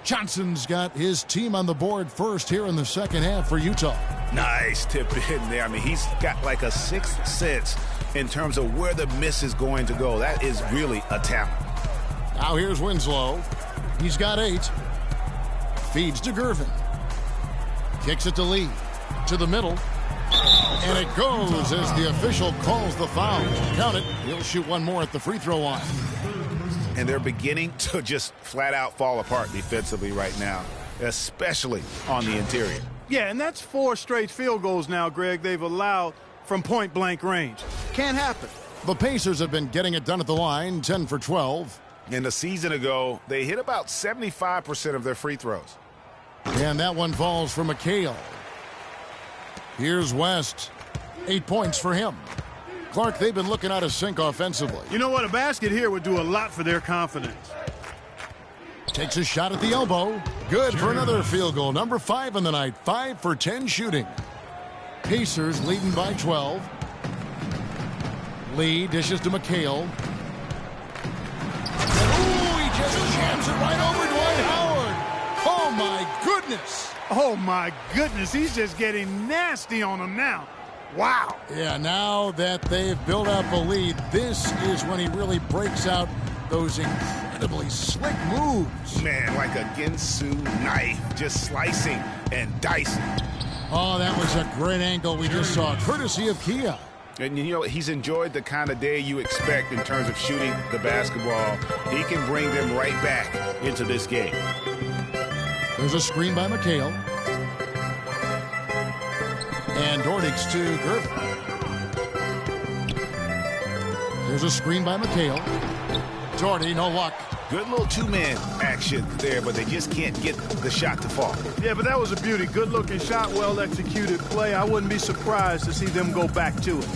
Johnson's got his team on the board first here in the second half for Utah. Nice tip in there. I mean, he's got like a sixth sense in terms of where the miss is going to go. That is really a talent. Now here's Winslow. He's got 8. Feeds to Gervin. Kicks it to Lee. To the middle. And it goes as the official calls the foul. Count it. He'll shoot one more at the free throw line. And they're beginning to just flat out fall apart defensively right now, especially on the interior. Yeah, and that's 4 straight field goals now, Greg, they've allowed from point-blank range. Can't happen. The Pacers have been getting it done at the line, 10 for 12. And a season ago, they hit about 75% of their free throws. And that one falls for McHale. Here's West. 8 points for him. Clark, they've been looking out of sync offensively. You know what? A basket here would do a lot for their confidence. Takes a shot at the elbow. Good for another field goal. Number 5 in the night. 5 for 10 shooting. Pacers leading by 12. Lee dishes to McHale. Ooh, he just jams it right over Dwight Howard. Oh, my goodness. Oh, my goodness. He's just getting nasty on him now. Wow. Yeah, now that they've built up a lead, this is when he really breaks out those incredibly slick moves. Man, like a Ginsu knife, just slicing and dicing. Oh, that was a great angle we just saw, courtesy of Kia. And you know, he's enjoyed the kind of day you expect in terms of shooting the basketball. He can bring them right back into this game. There's a screen by McHale. And Dordick's to Gervin. There's a screen by McHale. Doherty, no luck. Good little two-man action there, but they just can't get the shot to fall. Yeah, but that was a beauty. Good-looking shot, well-executed play. I wouldn't be surprised to see them go back to it.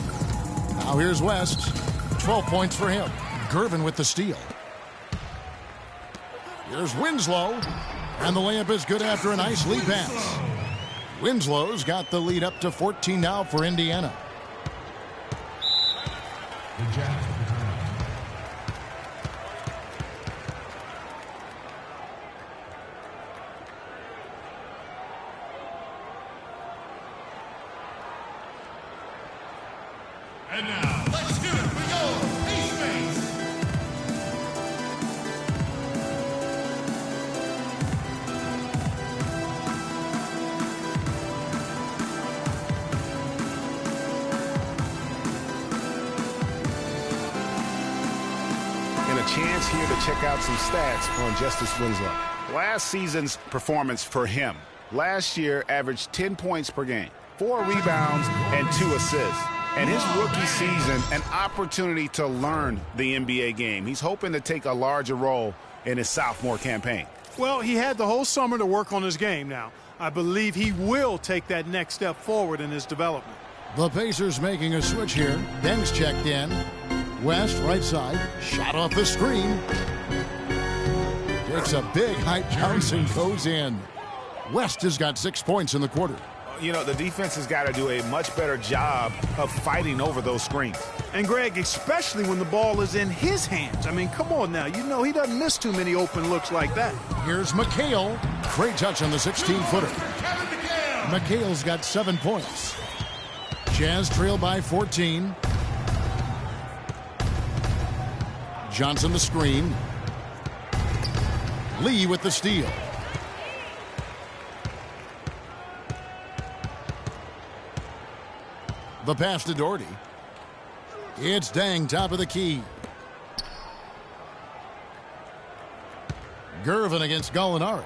Now here's West. 12 points for him. Gervin with the steal. Here's Winslow. And the layup is good after a nice lead pass. Winslow's got the lead up to 14 now for Indiana. And now, let's do it. We go. Space. And a chance here to check out some stats on Justice Winslow. Last season's performance for him. Last year averaged 10 points per game, 4 rebounds, and 2 assists. And his rookie season, an opportunity to learn the NBA game. He's hoping to take a larger role in his sophomore campaign. Well, he had the whole summer to work on his game now. I believe he will take that next step forward in his development. The Pacers making a switch here. Deng's checked in. West, right side. Shot off the screen. Takes a big height bounce and goes in. West has got 6 points in the quarter. You know, the defense has got to do a much better job of fighting over those screens. And, Greg, especially when the ball is in his hands. I mean, come on now. You know he doesn't miss too many open looks like that. Here's McHale. Great touch on the 16-footer. McHale's got 7 points. Jazz trail by 14. Johnson the screen. Lee with the steal. The pass to Doherty. It's Deng, top of the key. Gervin against Gallinari.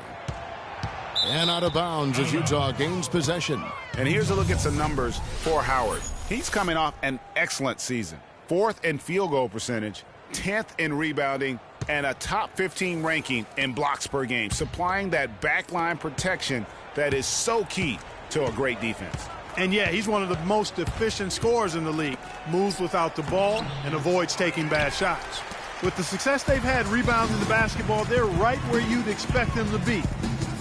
And out of bounds as Utah gains possession. And here's a look at some numbers for Howard. He's coming off an excellent season. 4th in field goal percentage, 10th in rebounding, and a top 15 ranking in blocks per game, supplying that backline protection that is so key to a great defense. And, yeah, he's one of the most efficient scorers in the league. Moves without the ball and avoids taking bad shots. With the success they've had rebounding the basketball, they're right where you'd expect them to be,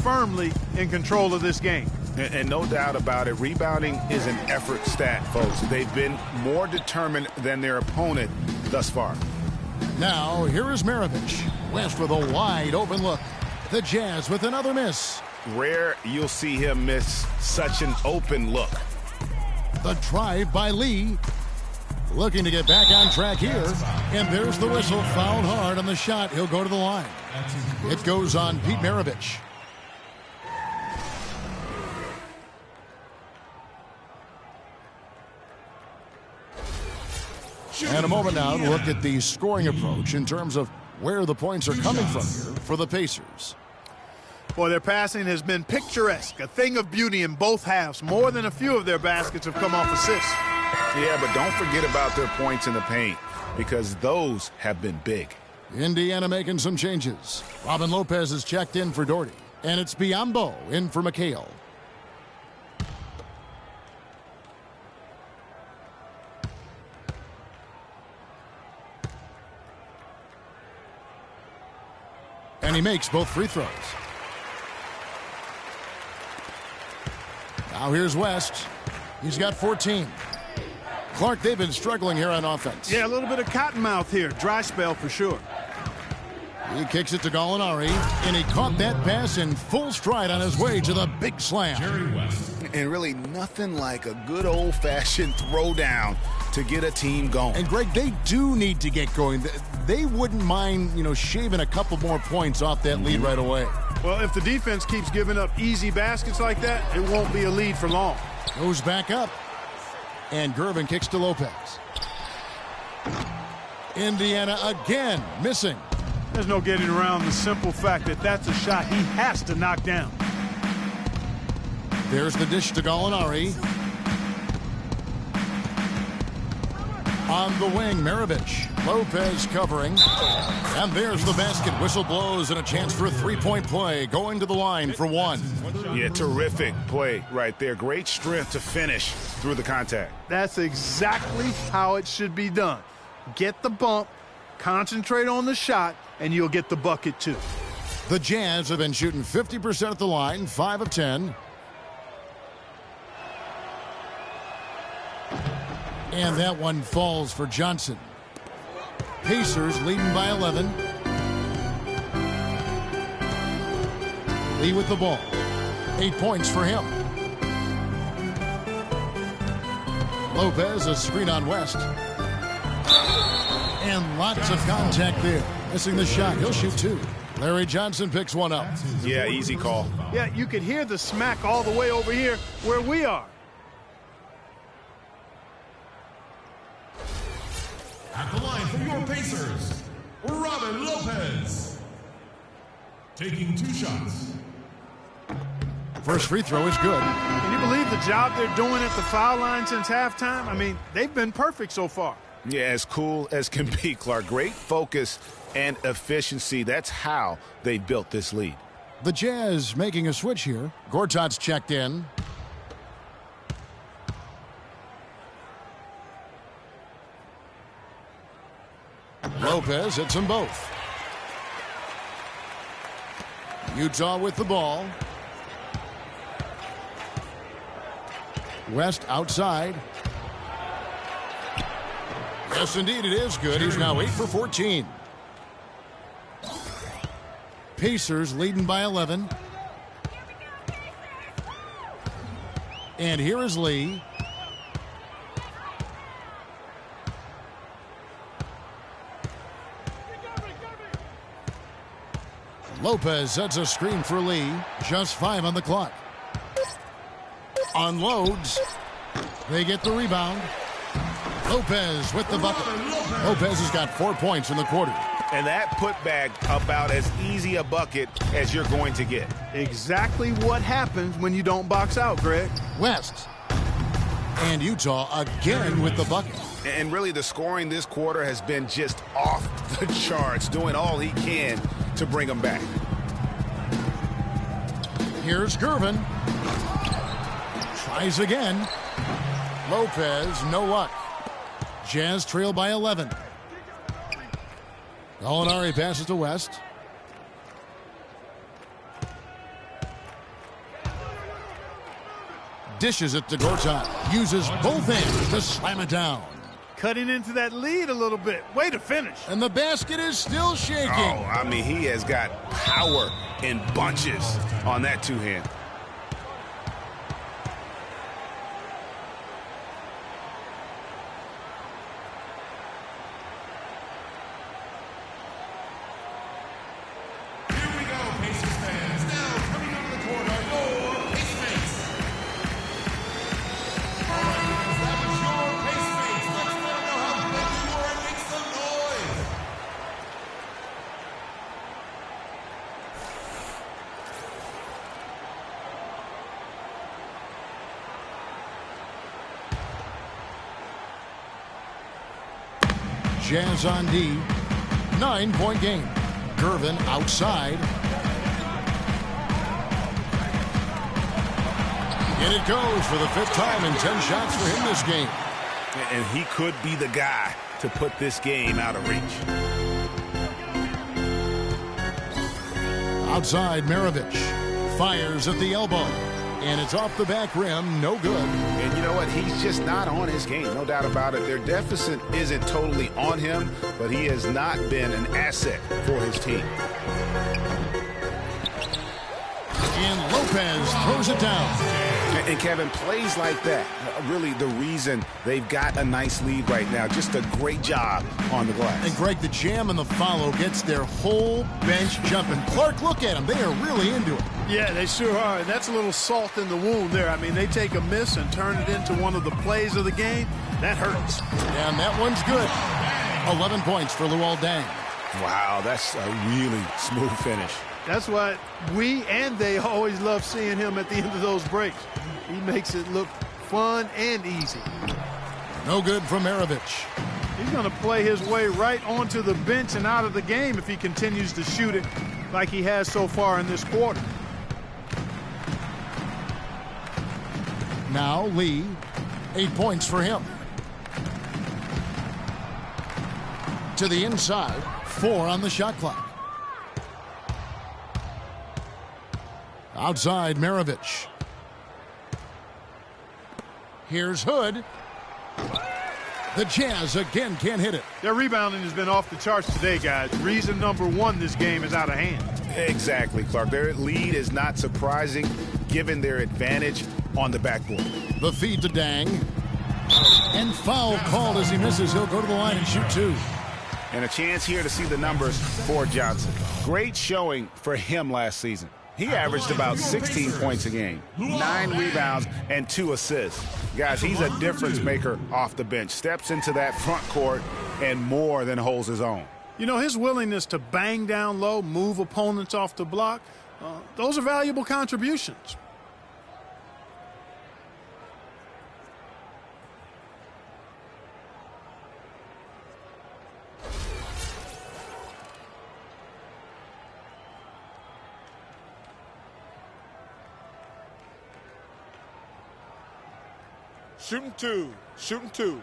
firmly in control of this game. And no doubt about it, rebounding is an effort stat, folks. They've been more determined than their opponent thus far. Now, here is Maravich. West with a wide open look. The Jazz with another miss. Rare you'll see him miss such an open look. The drive by Lee. Looking to get back on track here. And there's the whistle. Fouled hard on the shot. He'll go to the line. It goes on Pete Maravich. And a moment now to look at the scoring approach in terms of where the points are coming from here for the Pacers. Boy, their passing has been picturesque, a thing of beauty in both halves. More than a few of their baskets have come off assists. Yeah, but don't forget about their points in the paint, because those have been big. Indiana making some changes. Robin Lopez is checked in for Doherty, and it's Biyombo in for McHale. And he makes both free throws. Now here's West. He's got 14. Clark, they've been struggling here on offense. Yeah, a little bit of cottonmouth here. Dry spell for sure. He kicks it to Gallinari, and he caught that pass in full stride on his way to the big slam. Jerry West. And really nothing like a good old-fashioned throwdown to get a team going. And, Greg, they do need to get going. They wouldn't mind, shaving a couple more points off that lead right away. Well, if the defense keeps giving up easy baskets like that, it won't be a lead for long. Goes back up. And Gervin kicks to Lopez. Indiana again missing. There's no getting around the simple fact that that's a shot he has to knock down. There's the dish to Gallinari. On the wing, Maravich. Lopez covering. And there's the basket. Whistle blows and a chance for a three-point play. Going to the line for one. Yeah, terrific play right there. Great strength to finish through the contact. That's exactly how it should be done. Get the bump, concentrate on the shot, and you'll get the bucket too. The Jazz have been shooting 50% at the line, 5 of 10. And that one falls for Johnson. Pacers leading by 11. Lee with the ball. 8 points for him. Lopez, a screen on West. And lots of contact there. Missing the shot. He'll shoot 2. Larry Johnson picks one up. Yeah, easy call. Yeah, you could hear the smack all the way over here where we are. At the line for your Pacers, Robin Lopez. Taking 2 shots. First free throw is good. Can you believe the job they're doing at the foul line since halftime? I mean, they've been perfect so far. Yeah, as cool as can be, Clark. Great focus and efficiency. That's how they built this lead. The Jazz making a switch here. Gortat's checked in. Lopez hits them both. Utah with the ball. West outside. Yes, indeed, it is good. He's now 8 for 14. Pacers leading by 11. And here is Lee. Lopez sets a screen for Lee. Just 5 on the clock. Unloads. They get the rebound. Lopez with the bucket. Lopez has got 4 points in the quarter. And that putback about as easy a bucket as you're going to get. Exactly what happens when you don't box out, Greg. West. And Utah again with the bucket. And really the scoring this quarter has been just off the charts, doing all he can to bring them back. Here's Gervin. Tries again. Lopez, no luck. Jazz trail by 11. Gallinari passes to West. Dishes it to Gortat. Uses both hands to slam it down. Cutting into that lead a little bit. Way to finish. And the basket is still shaking. Oh, I mean, he has got power in bunches on that two-hand. Jazz on D. 9-point game. Gervin outside. And it goes for the 5th time in 10 shots for him this game. And he could be the guy to put this game out of reach. Outside, Maravich fires at the elbow. And it's off the back rim, no good. And you know what? He's just not on his game, no doubt about it. Their deficit isn't totally on him, but he has not been an asset for his team. And Lopez throws it down. And Kevin, plays like that, really the reason they've got a nice lead right now. Just a great job on the glass. And Greg, the jam and the follow gets their whole bench jumping. Clark, look at them. They are really into it. Yeah, they sure are. And that's a little salt in the wound there. I mean, they take a miss and turn it into one of the plays of the game. That hurts. And that one's good. 11 points for Luol Deng. Wow, that's a really smooth finish. That's why we and they always love seeing him at the end of those breaks. He makes it look fun and easy. No good from Maravich. He's going to play his way right onto the bench and out of the game if he continues to shoot it like he has so far in this quarter. Now Lee, 8 points for him. To the inside, 4 on the shot clock. Outside, Maravich. Here's Hood. The Jazz again can't hit it. Their rebounding has been off the charts today, guys. Reason number one, this game is out of hand. Exactly, Clark. Their lead is not surprising given their advantage on the backboard. The feed to Deng. And foul called as he misses. He'll go to the line and shoot 2. And a chance here to see the numbers for Johnson. Great showing for him last season. He averaged about 16 points a game, 9 rebounds, and 2 assists. Guys, he's a difference maker off the bench. Steps into that front court and more than holds his own. You know, his willingness to bang down low, move opponents off the block, those are valuable contributions. Shooting 2. Shooting 2.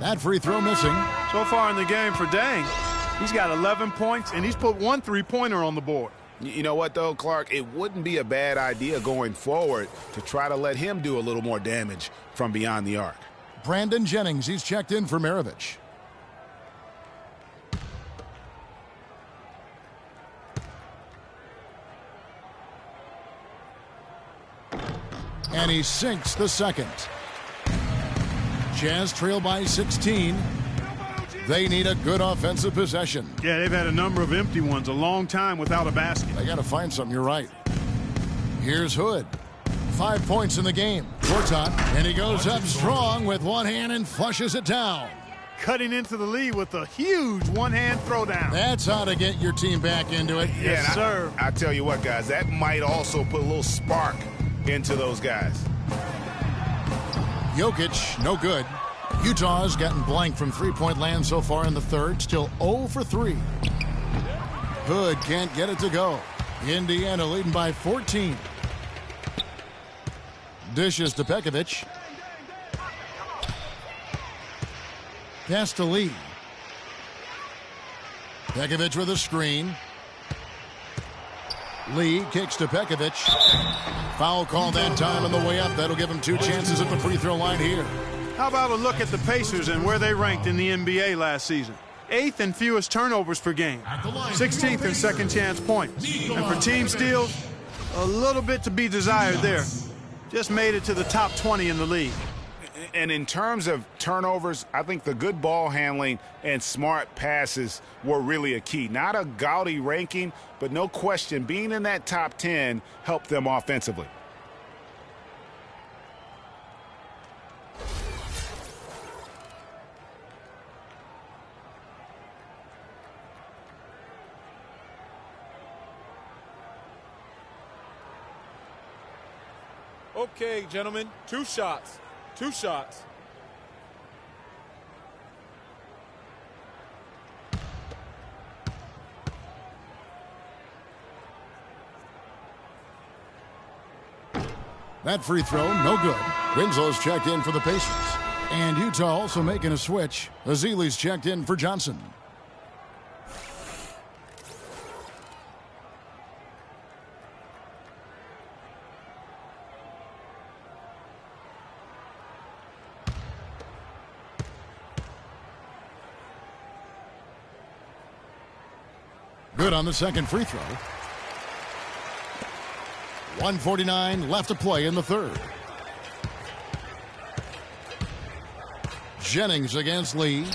That free throw missing. So far in the game for Deng, he's got 11 points, and he's put 1 3-pointer on the board. You know what, though, Clark? It wouldn't be a bad idea going forward to try to let him do a little more damage from beyond the arc. Brandon Jennings, he's checked in for Maravich. And he sinks the second. Jazz trail by 16. They need a good offensive possession. Yeah, they've had a number of empty ones, a long time without a basket. They got to find something, you're right. Here's Hood. 5 points in the game. Gortat, and he goes up strong with one hand and flushes it down. Cutting into the lead with a huge one-hand throwdown. That's how to get your team back into it. Yes, sir. I tell you what, guys, that might also put a little spark into those guys. Jokic, no good. Utah's gotten blank from three-point land so far in the third. Still 0 for 3. Hood can't get it to go. Indiana leading by 14. Dishes to Pekovic. Pass to Lee. Pekovic with a screen. Lee kicks to Pekovic. Foul call that time on the way up. That'll give him 2 chances at the free throw line here. How about a look at the Pacers and where they ranked in the NBA last season? 8th in fewest turnovers per game, 16th in second chance points. And for team steals, a little bit to be desired there. Just made it to the top 20 in the league. And in terms of turnovers, I think the good ball handling and smart passes were really a key. Not a gaudy ranking, but no question, being in that top 10 helped them offensively. Okay, gentlemen, 2 shots. 2 shots. That free throw, no good. Winslow's checked in for the Pacers. And Utah also making a switch. Ezeli's checked in for Johnson. Good on the second free throw. 1:49 left to play in the third. Jennings against Lee.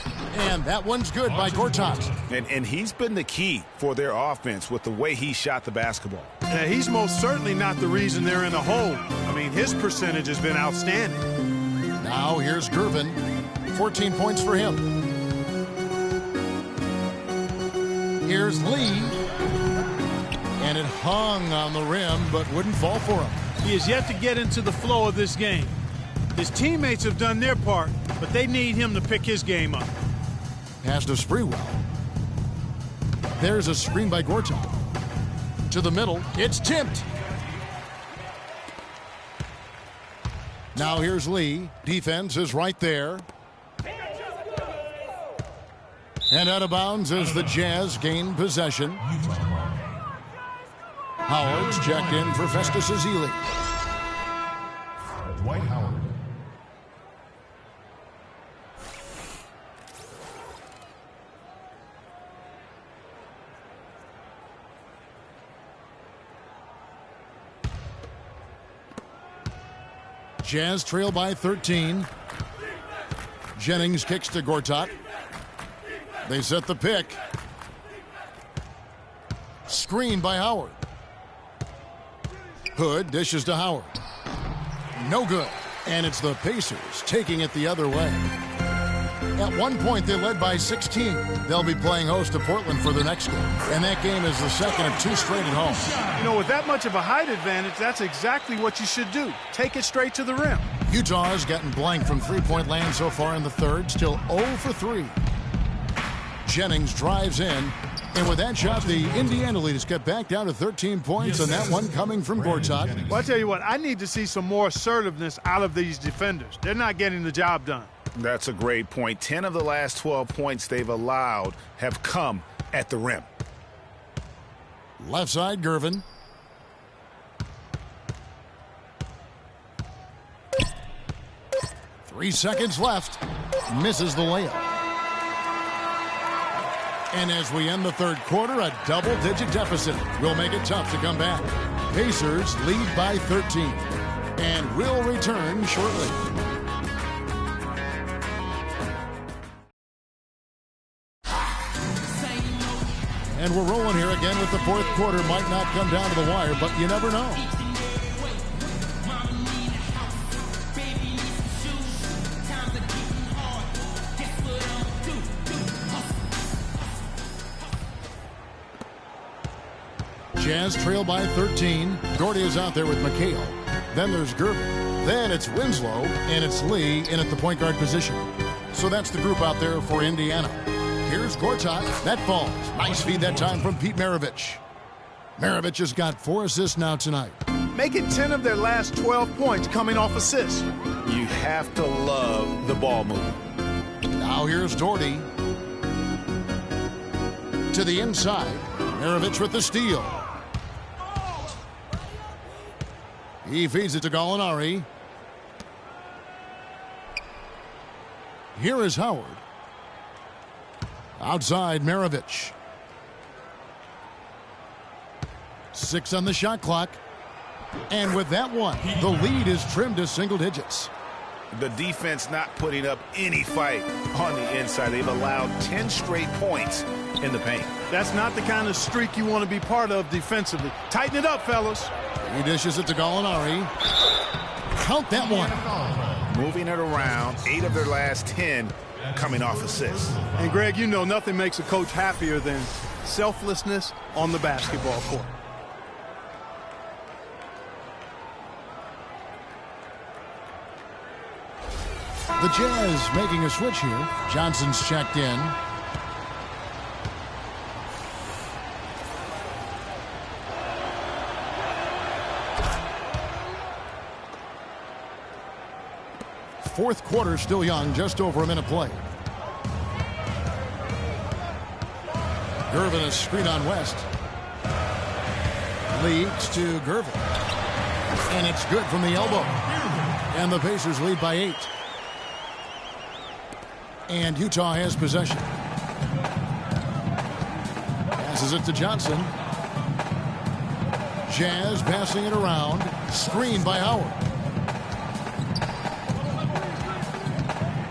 And that one's good by Gortat. And he's been the key for their offense with the way he shot the basketball. Yeah, he's most certainly not the reason they're in a hole. I mean, his percentage has been outstanding. Now here's Gervin. 14 points for him. Here's Lee. And it hung on the rim, but wouldn't fall for him. He has yet to get into the flow of this game. His teammates have done their part, but they need him to pick his game up. Pass to Sprewell. There's a screen by Gortat. To the middle. It's tipped. Now here's Lee. Defense is right there. And out of bounds as the Jazz gain possession. Howard's checked in for Festus Ezeli. Dwight Howard. Jazz trail by 13. Jennings kicks to Gortat. They set the pick. Screen by Howard. Hood dishes to Howard. No good. And it's the Pacers taking it the other way. At one point, they led by 16. They'll be playing host to Portland for their next game. And that game is the second of 2 straight at home. You know, with that much of a height advantage, that's exactly what you should do. Take it straight to the rim. Utah has gotten blank from three-point land so far in the third. Still 0 for 3. Jennings drives in. And with that shot, the Indiana lead has got back down to 13 points, and that one coming from Gortat. Well, I tell you what, I need to see some more assertiveness out of these defenders. They're not getting the job done. That's a great point. 10 of the last 12 points they've allowed have come at the rim. Left side, Gervin. Three seconds left. Misses the layup. And as we end the third quarter, a double-digit deficit will make it tough to come back. Pacers lead by 13. And will return shortly. And we're rolling here again with the fourth quarter. Might not come down to the wire, but you never know. Jazz trail by 13. Gordy is out there with McHale. Then there's Gervin. Then it's Winslow, and it's Lee in at the point guard position. So that's the group out there for Indiana. Here's Gortat. That falls. Nice feed that time from Pete Maravich. Maravich has got 4 assists now tonight. Making 10 of their last 12 points coming off assists. You have to love the ball movement. Now here's Doherty. To the inside. Maravich with the steal. He feeds it to Gallinari. Here is Howard. Outside Maravich. 6 on the shot clock. And with that one, the lead is trimmed to single digits. The defense not putting up any fight on the inside. They've allowed 10 straight points in the paint. That's not the kind of streak you want to be part of defensively. Tighten it up, fellas. He dishes it to Gallinari. Count that one. Moving it around, 8 of their last 10 coming off assists. And Greg, you know nothing makes a coach happier than selflessness on the basketball court. The Jazz making a switch here. Johnson's checked in. Fourth quarter still young, just over a minute play. Gervin a screen on West. Leads to Gervin. And it's good from the elbow. And the Pacers lead by 8. And Utah has possession. Passes it to Johnson. Jazz passing it around. Screen by Howard.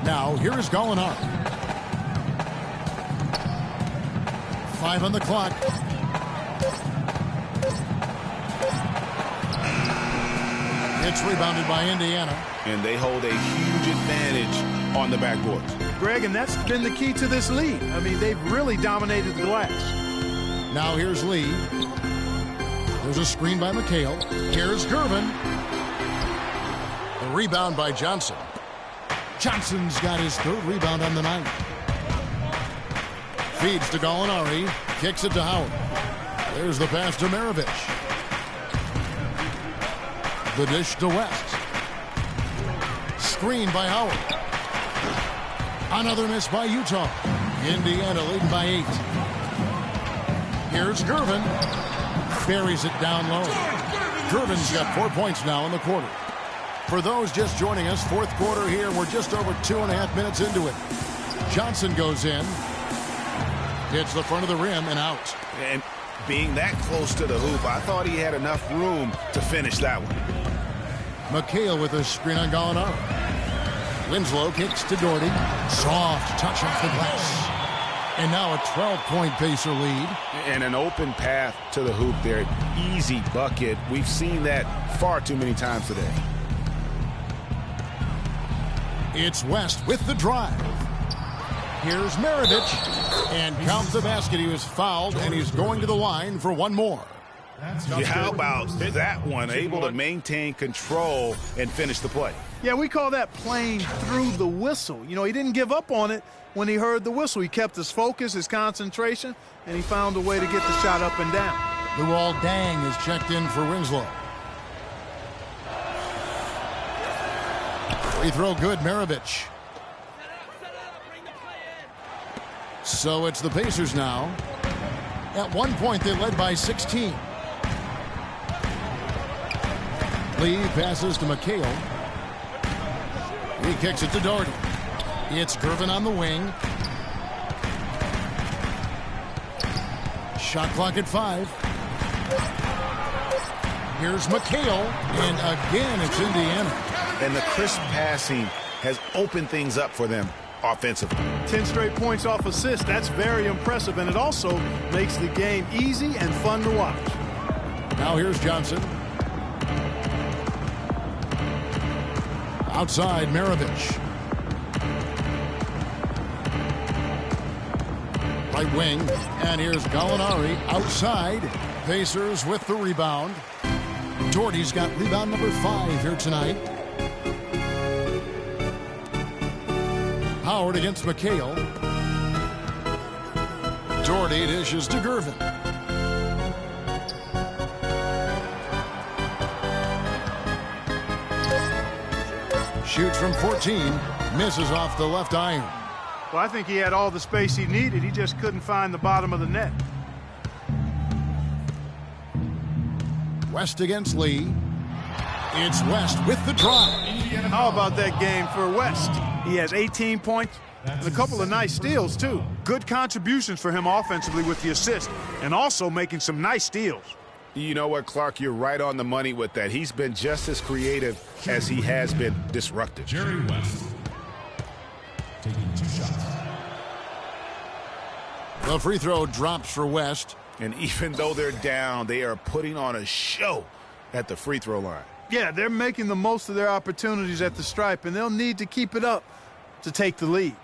Now, here is Gallinari. 5 on the clock. It's rebounded by Indiana. And they hold a huge advantage on the backboard. Greg, and that's been the key to this lead. I mean, they've really dominated the glass. Now here's Lee. There's a screen by McHale. Here's Gervin. A rebound by Johnson. Johnson's got his 3rd rebound on the night. Feeds to Gallinari. Kicks it to Howard. There's the pass to Maravich. The dish to West. Screen by Howard. Another miss by Utah. Indiana leading by 8. Here's Gervin. Buries it down low. Gervin's got 4 points now in the quarter. For those just joining us, fourth quarter here. We're just over 2.5 minutes into it. Johnson goes in. Hits the front of the rim and out. And being that close to the hoop, I thought he had enough room to finish that one. McHale with a screen on Gallinari. Winslow kicks to Doherty. Soft touch off the glass. And now a 12-point Pacer lead. And an open path to the hoop there. Easy bucket. We've seen that far too many times today. It's West with the drive. Here's Maravich. And count the basket. He was fouled, and he's going to the line for one more. How about that one? Able to maintain control and finish the play. Yeah, we call that playing through the whistle. You know, he didn't give up on it when he heard the whistle. He kept his focus, his concentration, and he found a way to get the shot up and down. Luol Deng is checked in for Winslow. Free throw good, Maravich. So it's the Pacers now. At one point, they led by 16. Lee passes to McHale. He kicks it to Doherty. It's Gervin on the wing. Shot clock at 5. Here's McHale. And again, it's Indiana. And the crisp passing has opened things up for them offensively. 10 straight points off assists. That's very impressive. And it also makes the game easy and fun to watch. Now here's Johnson. Outside, Maravich. Right wing. And here's Gallinari outside. Pacers with the rebound. Doherty's got rebound number 5 here tonight. Howard against McHale. Doherty dishes to Gervin. Shoots from 14. Misses off the left iron. Well, I think he had all the space he needed. He just couldn't find the bottom of the net. West against Lee. It's West with the drive. How about that game for West? He has 18 points and a couple of nice steals, too. Good contributions for him offensively with the assist and also making some nice steals. You know what, Clark? You're right on the money with that. He's been just as creative as he has been disruptive. Jerry West taking 2 shots. The free throw drops for West. And even though they're down, they are putting on a show at the free throw line. Yeah, they're making the most of their opportunities at the stripe, and they'll need to keep it up to take the lead.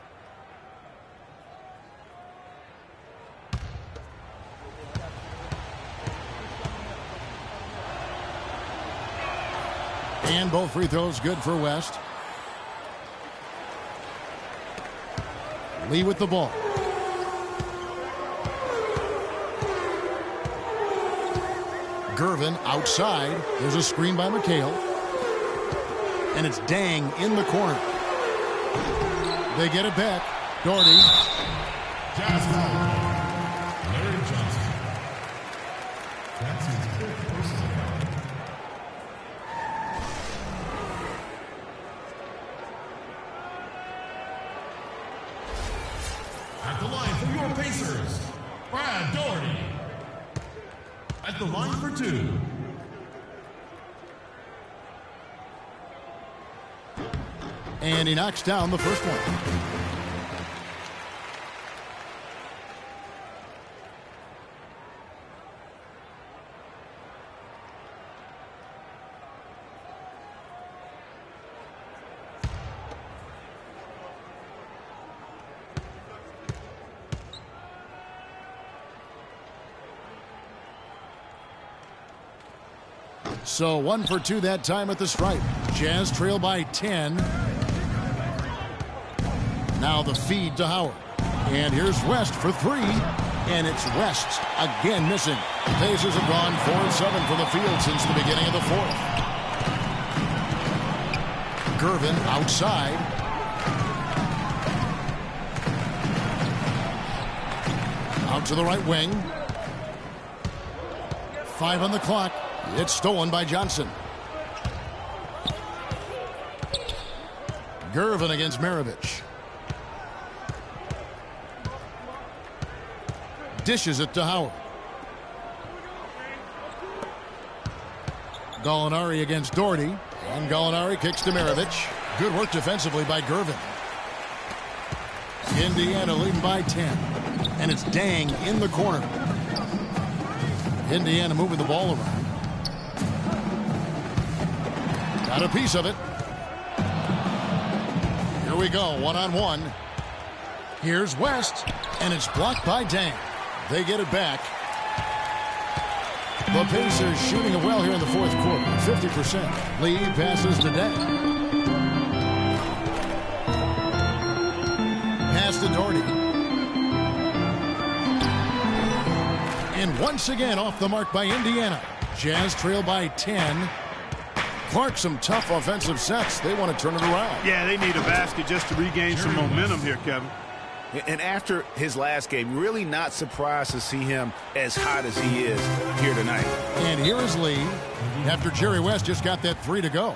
And both free throws good for West. Lee with the ball. Gervin outside. There's a screen by McHale. And it's Dang in the corner. They get it back. Doherty. Jazz foul. Larry Johnson. That's his 5th personal foul. At the line for your Pacers, Brad Doherty. At the line for 2. And he knocks down the first one. So 1 for 2 that time at the stripe. Jazz trail by 10. Now the feed to Howard. And here's West for 3. And it's West again missing. The Pacers have gone 4-7 from the field since the beginning of the 4th. Gervin outside. Out to the right wing. 5 on the clock. It's stolen by Johnson. Gervin against Maravich. Dishes it to Howard. Gallinari against Doherty. And Gallinari kicks to Maravich. Good work defensively by Gervin. Indiana leading by 10. And it's Dang in the corner. Indiana moving the ball around. Got a piece of it. Here we go, 1-on-1. Here's West, and it's blocked by Dang. They get it back. The Pacers shooting it well here in the 4th quarter, 50%. Lee passes to Dang. Pass to Doherty. And once again off the mark by Indiana. Jazz trail by 10. Clark, some tough offensive sets. They want to turn it around. Yeah, they need a basket just to regain some momentum here, Kevin. And after his last game, really not surprised to see him as hot as he is here tonight. And here is Lee after Jerry West just got that 3 to go.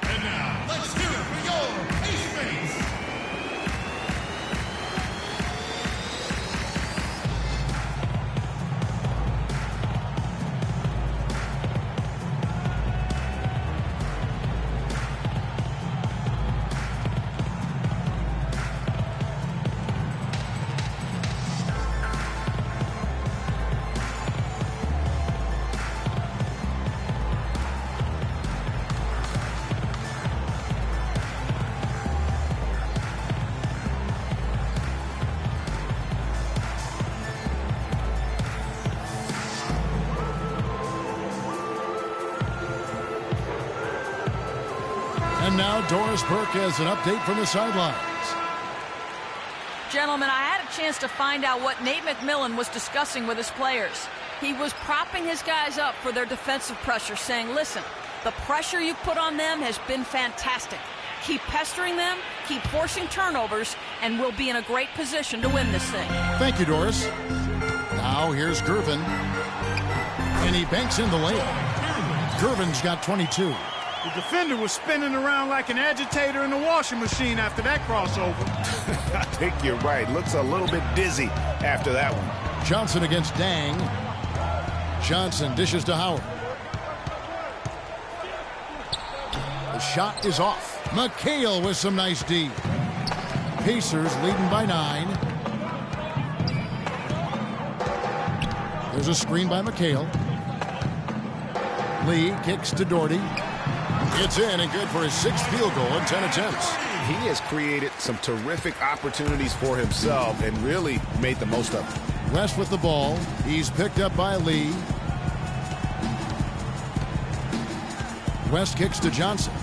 And now, let's hear it for your Pacers. And now Doris Burke has an update from the sidelines. Gentlemen, I had a chance to find out what Nate McMillan was discussing with his players. He was propping his guys up for their defensive pressure, saying, listen, the pressure you put on them has been fantastic. Keep pestering them, keep forcing turnovers, and we'll be in a great position to win this thing. Thank you, Doris. Now here's Gervin. And he banks in the layup. Gervin's got 22. The defender was spinning around like an agitator in a washing machine after that crossover. I think you're right. Looks a little bit dizzy after that one. Johnson against Dang. Johnson dishes to Howard. The shot is off. McHale with some nice D. Pacers leading by 9. There's a screen by McHale. Lee kicks to Doherty. It's in and good for his 6th field goal in 10 attempts. He has created some terrific opportunities for himself and really made the most of it. West with the ball. He's picked up by Lee. West kicks to Johnson.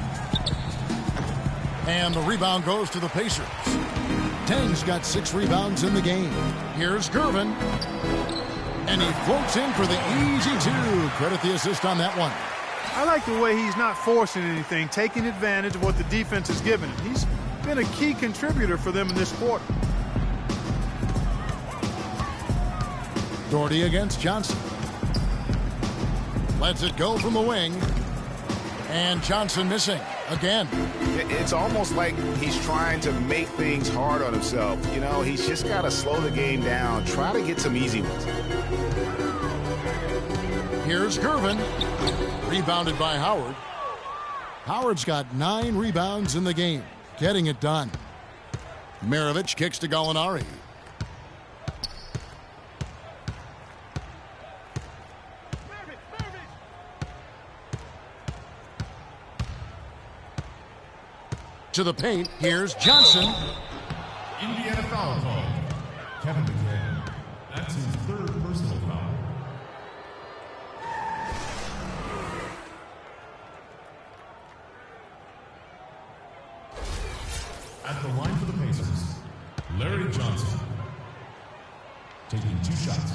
And the rebound goes to the Pacers. Tang's got 6 rebounds in the game. Here's Gervin. And he floats in for the easy 2. Credit the assist on that one. I like the way he's not forcing anything, taking advantage of what the defense is giving him. He's been a key contributor for them in this quarter. Doherty against Johnson. Lets it go from the wing. And Johnson missing again. It's almost like he's trying to make things hard on himself. You know, he's just got to slow the game down, try to get some easy ones. Here's Gervin. Rebounded by Howard. Howard's got 9 rebounds in the game, getting it done. Maravich kicks to Gallinari. To the paint, here's Johnson. Indiana foul call. Kevin McHale. That's his 3rd personal foul. At the line for the Pacers, Larry Johnson. Taking 2 shots.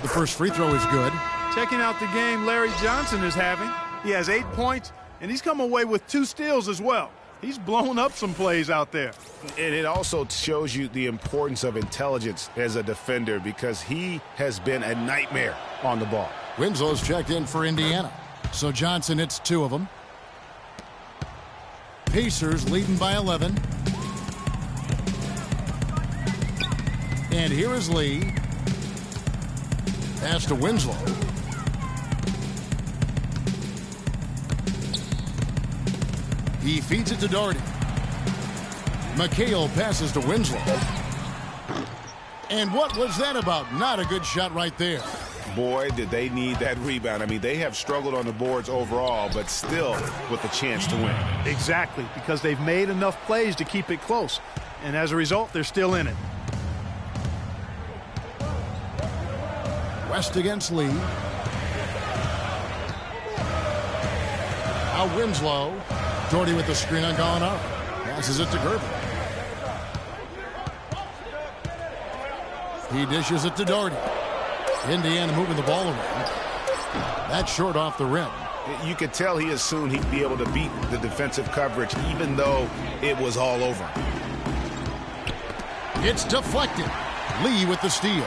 The first free throw is good. Checking out the game Larry Johnson is having. He has 8 points, and he's come away with 2 steals as well. He's blown up some plays out there. And it also shows you the importance of intelligence as a defender because he has been a nightmare on the ball. Winslow's checked in for Indiana. So Johnson hits 2 of them. Pacers leading by 11. And here is Lee. Pass to Winslow. He feeds it to Doherty. McHale passes to Winslow. And what was that about? Not a good shot right there. Boy, did they need that rebound. I mean, they have struggled on the boards overall, but still with a chance to win. Exactly, because they've made enough plays to keep it close. And as a result, they're still in it. West against Lee. Now Winslow. Doherty with the screen on Gallinari. Passes it to Gervin. He dishes it to Doherty. Indiana moving the ball around. That's short off the rim. You could tell he assumed he'd be able to beat the defensive coverage even though it was all over him. It's deflected. Lee with the steal.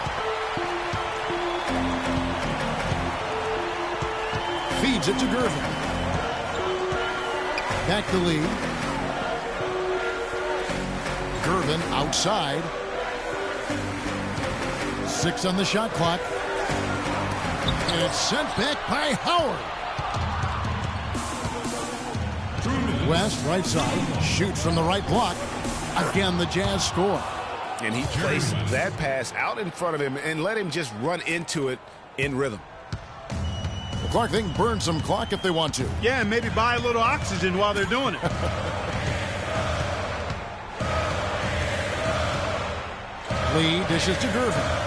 Feeds it to Gervin. Back to Lee. Gervin outside. 6 on the shot clock. And it's sent back by Howard. West, right side, shoots from the right block. Again, the Jazz score. And he placed that pass out in front of him and let him just run into it in rhythm. Well, Clark, they can burn some clock if they want to. Yeah, and maybe buy a little oxygen while they're doing it. Lee dishes to Gervin.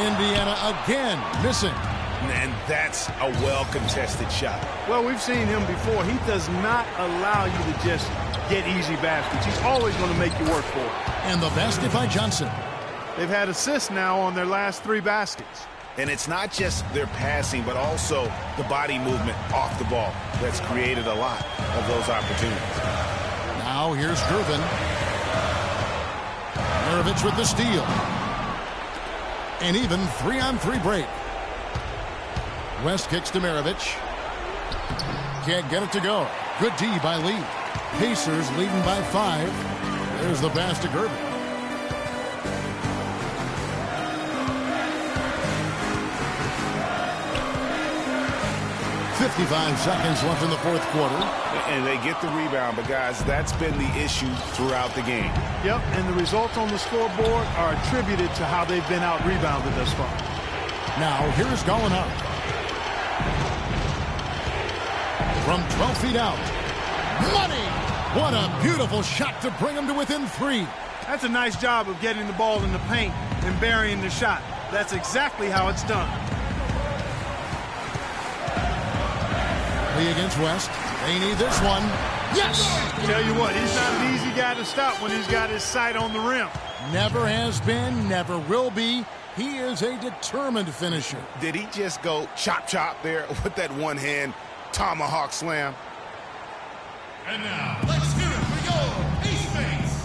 Indiana again missing. And that's a well-contested shot. Well, we've seen him before. He does not allow you to just get easy baskets. He's always going to make you work for it. And the basket by Johnson. They've had assists now on their last 3 baskets. And it's not just their passing, but also the body movement off the ball that's created a lot of those opportunities. Now here's Gervin. Maravich with the steal. An even 3-on-3 break. West kicks to Maravich. Can't get it to go. Good D by Lee. Pacers leading by 5. There's the pass to Gervin. 55 seconds left in the fourth quarter. And they get the rebound, but guys, that's been the issue throughout the game. Yep, and the results on the scoreboard are attributed to how they've been out-rebounded thus far. Now, here's Gallinari. From 12 feet out. Money! What a beautiful shot to bring him to within 3. That's a nice job of getting the ball in the paint and burying the shot. That's exactly how it's done. Lee against West. They need this one. Yes! Tell you what, he's not an easy guy to stop when he's got his sight on the rim. Never has been, never will be. He is a determined finisher. Did he just go chop there with that one-hand tomahawk slam? And now, let's hear it for your Ace Mates.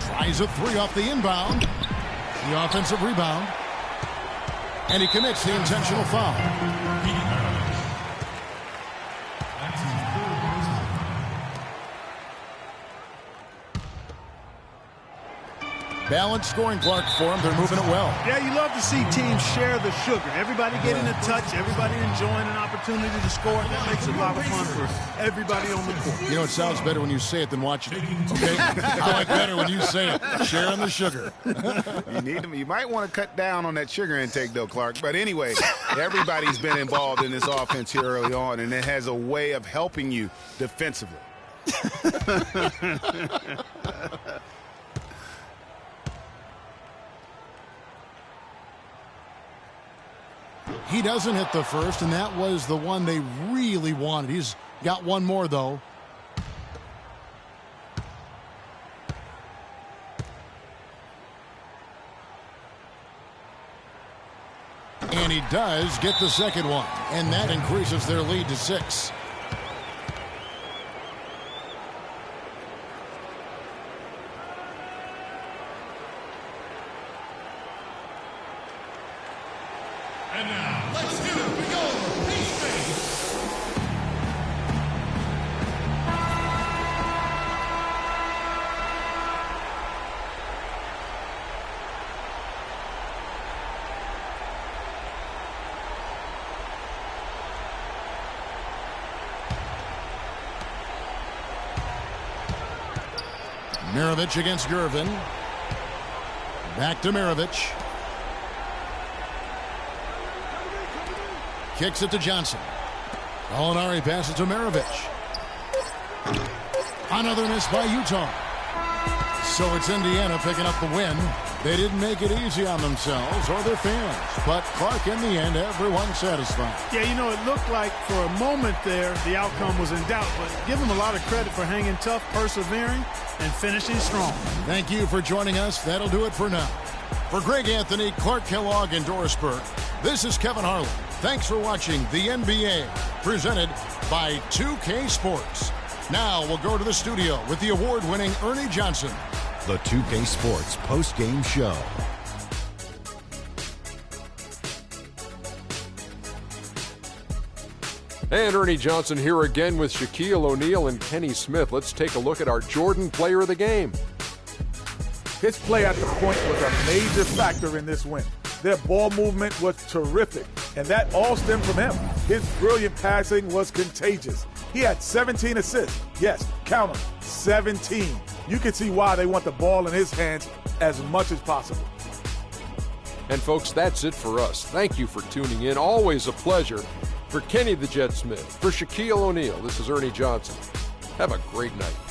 Tries a 3 off the inbound. The offensive rebound. And he commits the intentional foul. Balanced scoring clock for them. They're moving it well. Yeah, you love to see teams share the sugar. Everybody getting a touch, everybody enjoying an opportunity to score. That makes it a lot of fun for everybody on the court. You know, it sounds better when you say it than watching it. Okay? I like better when you say it. Sharing the sugar. You might want to cut down on that sugar intake, though, Clark. But anyway, everybody's been involved in this offense here early on, and it has a way of helping you defensively. He doesn't hit the first, and that was the one they really wanted. He's got one more, though. And he does get the second one, and that increases their lead to 6. And now, let's hear it for your Ace Mates. Maravich against Gervin. Back to Maravich. Kicks it to Johnson. Gallinari passes to Maravich. Another miss by Utah. So it's Indiana picking up the win. They didn't make it easy on themselves or their fans. But Clark, in the end, everyone's satisfied. Yeah, you know, it looked like for a moment there the outcome was in doubt. But give them a lot of credit for hanging tough, persevering, and finishing strong. Thank you for joining us. That'll do it for now. For Greg Anthony, Clark Kellogg, and Doris Burke, this is Kevin Harlan. Thanks for watching the NBA, presented by 2K Sports. Now we'll go to the studio with the award-winning Ernie Johnson. The 2K Sports post-game show. And Ernie Johnson here again with Shaquille O'Neal and Kenny Smith. Let's take a look at our Jordan player of the game. His play at the point was a major factor in this win. Their ball movement was terrific, and that all stemmed from him. His brilliant passing was contagious. He had 17 assists. Yes, count them, 17. You can see why they want the ball in his hands as much as possible. And folks, that's it for us. Thank you for tuning in. Always a pleasure. For Kenny the Jet Smith, for Shaquille O'Neal, this is Ernie Johnson. Have a great night.